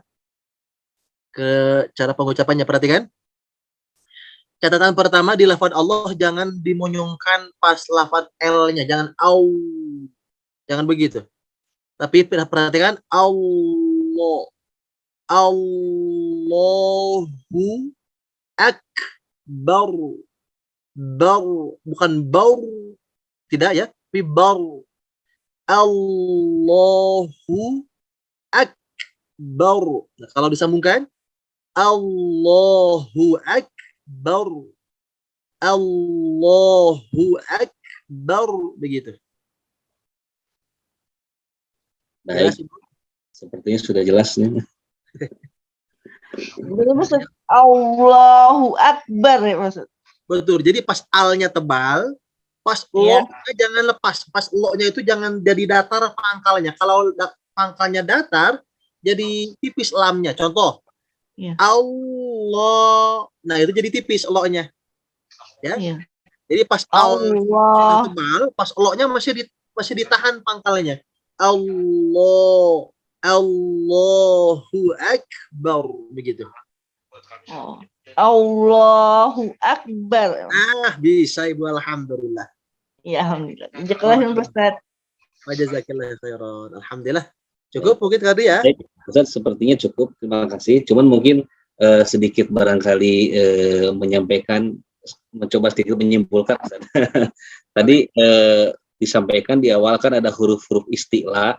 Ke cara pengucapannya, perhatikan. Catatan pertama, di lafaz Allah jangan dimonyongkan pas lafaz L-nya, jangan au. Jangan begitu. Tapi perhatikan Allah. Allahu akbar. Bar, bukan bau. Tidak ya, tapi bar. Allahu akbar. Nah, kalau disambungkan Allahu akbar. Allahu akbar, begitu. Baik, sepertinya sudah jelas nih. Jadi Ustadz, Allahu Akbar ya Ustadz. Betul. Jadi pas alnya tebal, pas Iya. lo-nya jangan lepas. Pas lo-nya itu jangan jadi datar pangkalnya. Kalau pangkalnya datar, jadi tipis lamnya. Contoh. Iya. Allah. Nah, itu jadi tipis lo-nya. Ya. Iya. Jadi pas al-nya Allah. tebal, pas lo-nya masih ditahan pangkalnya. Allah. Allahu akbar, begitu. Oh. Allahu Akbar. Ah, bisa Ibu, alhamdulillah. Ya alhamdulillah. Jazakallahu Pak Ustadz. Wajazakillahu khairan. Alhamdulillah. Cukup mungkin tadi ya. Baik, Ustaz, sepertinya cukup. Terima kasih. Cuman mungkin sedikit barangkali menyampaikan, mencoba sedikit menyimpulkan. Ustaz. Tadi disampaikan di awal kan ada huruf-huruf isti'la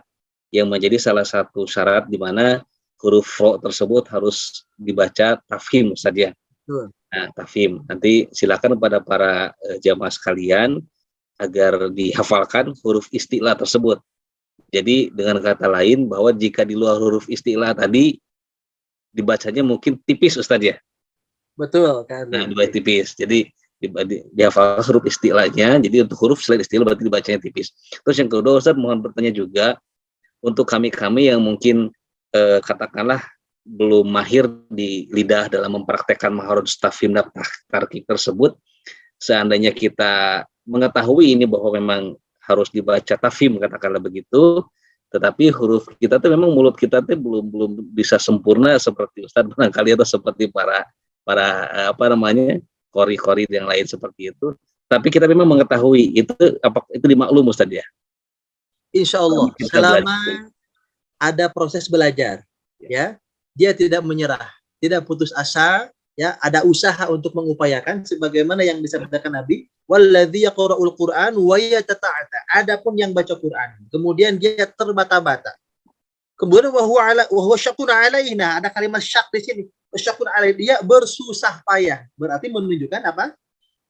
yang menjadi salah satu syarat di mana huruf ro tersebut harus dibaca tafhim, Ustaz ya. Nah, tafhim. Nanti silakan kepada para jamaah sekalian agar dihafalkan huruf isti'la tersebut. Jadi dengan kata lain bahwa jika di luar huruf isti'la tadi dibacanya mungkin tipis, Ustaz ya. Betul kan. Nah, dibaca tipis. Jadi dihafal huruf isti'lanya. Jadi untuk huruf selain isti'la berarti dibacanya tipis. Terus yang kedua, Ustaz mohon bertanya juga untuk kami-kami yang mungkin katakanlah belum mahir di lidah dalam mempraktekkan maharij tafhim dan tarkib tersebut, seandainya kita mengetahui ini bahwa memang harus dibaca tafhim katakanlah begitu, tetapi huruf kita tuh memang mulut kita tuh belum bisa sempurna seperti Ustadz barangkali atau seperti para apa namanya kori-kori yang lain seperti itu, tapi kita memang mengetahui itu itu dimaklum Ustadz ya. Insya Allah selama ada proses belajar, ya, dia tidak menyerah, tidak putus asa, ya, ada usaha untuk mengupayakan sebagaimana yang disabdakan Nabi, walladzi yaqra'ul Qur'an wa yatata'ata. Adapun yang baca Quran, kemudian dia terbata-bata. Kemudian wa huwa syaqun alaina, ada kalimat syak di sini. Syaqun alaina, dia bersusah payah. Berarti menunjukkan apa?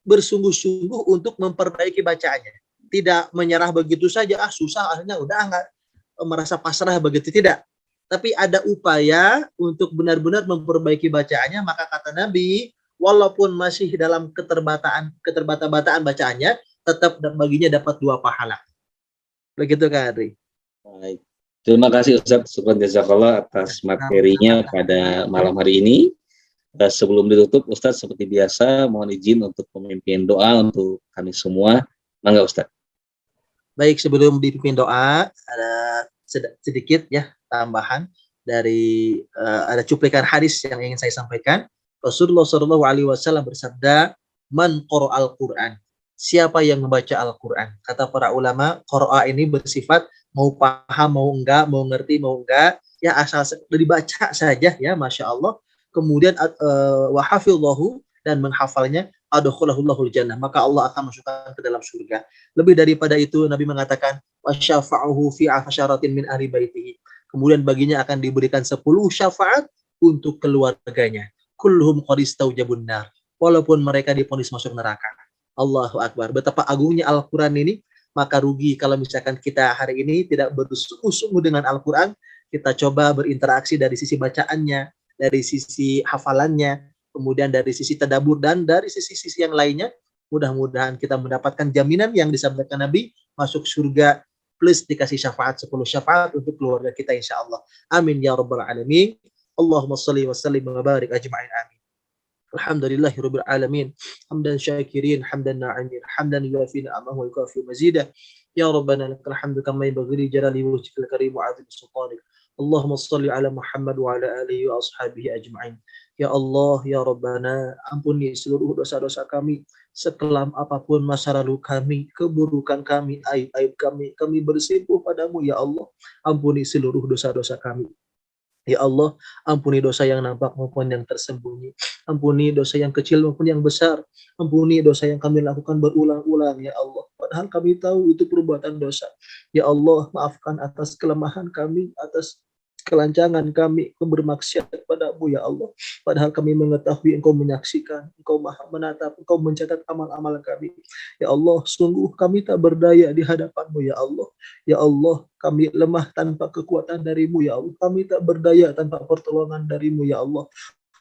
Bersungguh-sungguh untuk memperbaiki bacaannya. Tidak menyerah begitu saja, susah akhirnya udah enggak merasa pasrah begitu, tidak. Tapi ada upaya untuk benar-benar memperbaiki bacaannya, maka kata Nabi, walaupun masih dalam keterbata-bataan bacaannya, tetap baginya dapat 2 pahala. Begitu Kak Adri. Baik. Terima kasih Ustaz, syukran jazakallah atas materinya pada malam hari ini. Sebelum ditutup, Ustaz seperti biasa mohon izin untuk memimpin doa untuk kami semua. Mangga Ustaz. Baik, sebelum dipimpin doa, ada sedikit ya tambahan dari ada cuplikan hadis yang ingin saya sampaikan. Rasulullah Shallallahu Alaihi Wasallam bersabda, "Man qara'al Quran." Siapa yang membaca Al-Quran? Kata para ulama, qara'a ini bersifat mau paham, mau enggak, mau ngerti, mau enggak, ya asal dibaca saja ya, masya Allah. Kemudian wa hafidhahu, dan menghafalnya, adkhalahul jannah, maka Allah akan masukkan ke dalam surga. Lebih daripada itu, Nabi mengatakan, wa syafa'uhu fi asyaratin min ahli baitihi. Kemudian baginya akan diberikan 10 syafaat untuk keluarganya. Kulluhum qad istaujabun nar. Walaupun mereka divonis masuk neraka. Allahu Akbar. Betapa agungnya Al-Quran ini. Maka rugi kalau misalkan kita hari ini tidak bersungguh-sungguh dengan Al-Quran. Kita coba berinteraksi dari sisi bacaannya, dari sisi hafalannya, kemudian dari sisi tadabbur, dan dari sisi-sisi yang lainnya. Mudah-mudahan kita mendapatkan jaminan yang disampaikan Nabi, masuk surga plus dikasih syafaat 10 syafaat untuk keluarga kita insya Allah. Amin ya rabbal alamin. Allahumma salli wa sallim wa barik ajma'in. Amin. Alhamdulillahi rabbil alamin. Hamdan syakirin, hamdan na'imin, hamdan yuafi ni'amahu wa yukafi mazidah. Ya Rabbana lakal hamdu kama yanbaghi li jalali wajhikal karim wa 'azimi sultanik. Allahumma salli ala Muhammad wa ala alihi wa ashabihi ajma'in. Ya Allah, ya Rabbana, ampuni seluruh dosa-dosa kami, sekelam apapun masa lalu kami, keburukan kami, aib-aib kami bersimpuh padamu ya Allah. Ampuni seluruh dosa-dosa kami. Ya Allah, ampuni dosa yang nampak maupun yang tersembunyi. Ampuni dosa yang kecil maupun yang besar. Ampuni dosa yang kami lakukan berulang-ulang, ya Allah. Padahal kami tahu itu perbuatan dosa. Ya Allah, maafkan atas kelemahan kami, atas kelancangan kami, bermaksiat padamu, ya Allah. Padahal kami mengetahui Engkau menyaksikan, Engkau maha menatap, Engkau mencatat amal-amal kami. Ya Allah, sungguh kami tak berdaya di hadapan-Mu, ya Allah. Ya Allah, kami lemah tanpa kekuatan dari-Mu, ya Allah. Kami tak berdaya tanpa pertolongan dari-Mu, ya Allah.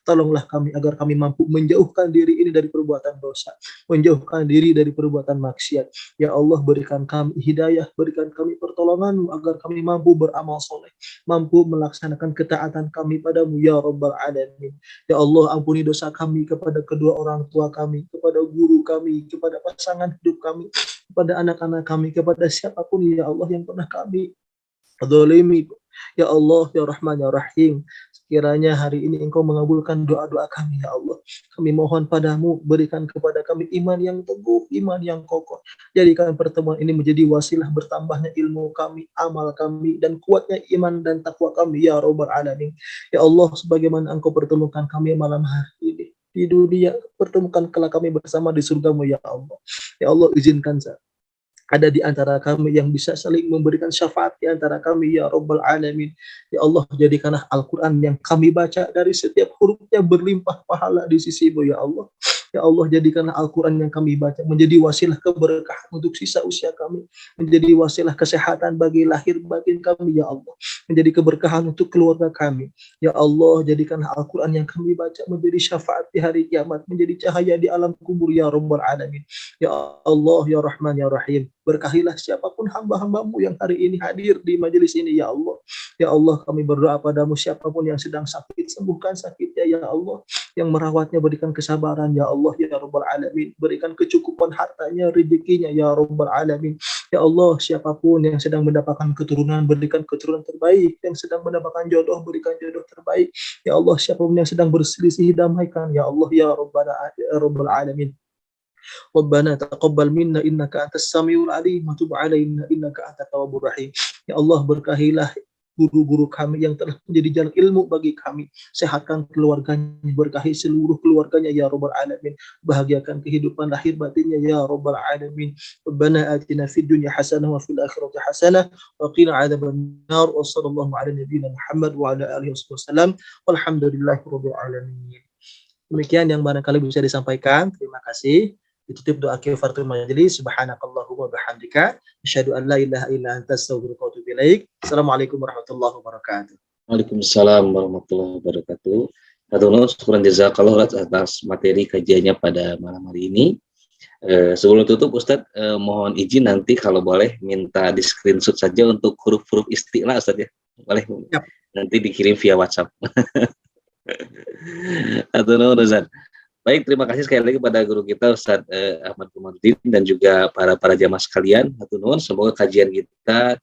Tolonglah kami agar kami mampu menjauhkan diri ini dari perbuatan dosa, menjauhkan diri dari perbuatan maksiat. Ya Allah, berikan kami hidayah, berikan kami pertolongan-Mu agar kami mampu beramal soleh, mampu melaksanakan ketaatan kami padamu ya Rabbal Alamin. Ya Allah, ampuni dosa kami kepada kedua orang tua kami, kepada guru kami, kepada pasangan hidup kami, kepada anak-anak kami, kepada siapapun ya Allah yang pernah kami zalimi. Ya Allah, ya Rahman, ya Rahim, kiranya hari ini Engkau mengabulkan doa-doa kami ya Allah. Kami mohon padamu, berikan kepada kami iman yang teguh, iman yang kokoh. Jadikan pertemuan ini menjadi wasilah bertambahnya ilmu kami, amal kami, dan kuatnya iman dan takwa kami ya Rabbal Alamin. Ya Allah, sebagaimana Engkau pertemukan kami malam hari ini di dunia, pertemukan kelak kami bersama di surga-Mu ya Allah. Ya Allah, izinkan ada di antara kami yang bisa saling memberikan syafaat di antara kami ya Rabbal Alamin. Ya Allah, jadikanlah Al-Quran yang kami baca dari setiap hurufnya berlimpah pahala di sisi-Mu ya Allah. Ya Allah, jadikanlah Al-Quran yang kami baca menjadi wasilah keberkahan untuk sisa usia kami, menjadi wasilah kesehatan bagi lahir batin kami ya Allah, menjadi keberkahan untuk keluarga kami. Ya Allah, jadikanlah Al-Quran yang kami baca menjadi syafaat di hari kiamat, menjadi cahaya di alam kubur ya Rabbal Alamin. Ya Allah, ya Rahman, ya Rahim, berkahilah siapapun hamba-hamba-Mu yang hari ini hadir di majelis ini ya Allah. Ya Allah, kami berdoa padamu, siapapun yang sedang sakit, sembuhkan sakitnya ya Allah. Yang merawatnya berikan kesabaran ya Allah ya Rabbal Alamin. Berikan kecukupan hartanya, rezekinya ya Rabbal Alamin. Ya Allah, siapapun yang sedang mendapatkan keturunan, berikan keturunan terbaik. Yang sedang mendapatkan jodoh, berikan jodoh terbaik. Ya Allah, siapapun yang sedang berselisih, damaikan ya Allah ya Rabbal Alamin. Rabbana taqabbal minna innaka antas samiul alim wa tub alaina innaka antat tawwabur rahim. Ya Allah, berkahilah guru-guru kami yang telah menjadi jalan ilmu bagi kami. Sehatkan keluarganya, berkahi seluruh keluarganya ya Rabbal Alamin. Bahagiakan kehidupan lahir batinnya ya Rabbal Alamin. Rabbana atina fid dunya hasanah wa fil akhirati hasanah wa qina adzabannar. Wa sallallahu ala nabiyyina Muhammad wa ala alihi wasallam. Walhamdulillahirabbil alamin. Demikian yang barangkali bisa disampaikan. Terima kasih. Ditutup doa kifaratul majelis. Subhanakallahumma bihamdika asyhadu an la ilaha illa anta astaghfiruka wa atubu ilaik. Assalamualaikum warahmatullahi wabarakatuh. Waalaikumsalam warahmatullahi wabarakatuh. Syukran jazakallah atas materi kajiannya pada malam hari ini. Sebelum tutup Ustadz, mohon izin nanti kalau boleh minta di screenshot saja untuk huruf-huruf isti'la Ustadz ya. Boleh? Siap. Nanti dikirim via WhatsApp. Atau no, Ustadz. Baik, terima kasih sekali lagi pada guru kita Ustadz Ahmad Komarudin dan juga para jamaah sekalian. Atau no, semoga kajian kita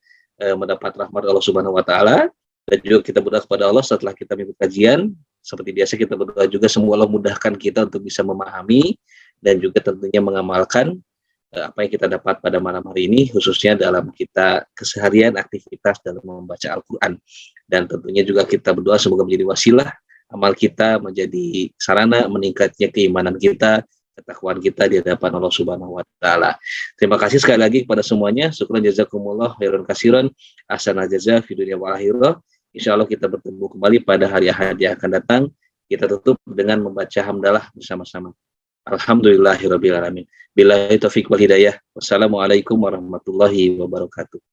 mendapat rahmat Allah Subhanahu wa taala dan juga kita berdoa kepada Allah setelah kita mengikuti kajian. Seperti biasa kita berdoa juga semoga Allah mudahkan kita untuk bisa memahami dan juga tentunya mengamalkan apa yang kita dapat pada malam hari ini, khususnya dalam kita keseharian aktivitas dalam membaca Al-Quran. Dan tentunya juga kita berdoa semoga menjadi wasilah amal kita, menjadi sarana meningkatnya keimanan kita, ketakwaan kita di hadapan Allah Subhanahu wa taala. Terima kasih sekali lagi kepada semuanya. Syukran jazakumullah khairan katsiran. Ahsanal jaza fid dunya wal akhirah. Insyaallah kita bertemu kembali pada hari Ahad yang akan datang. Kita tutup dengan membaca hamdalah bersama-sama. Alhamdulillahirabbil alamin. Billahi taufiq wal hidayah. Wassalamualaikum warahmatullahi wabarakatuh.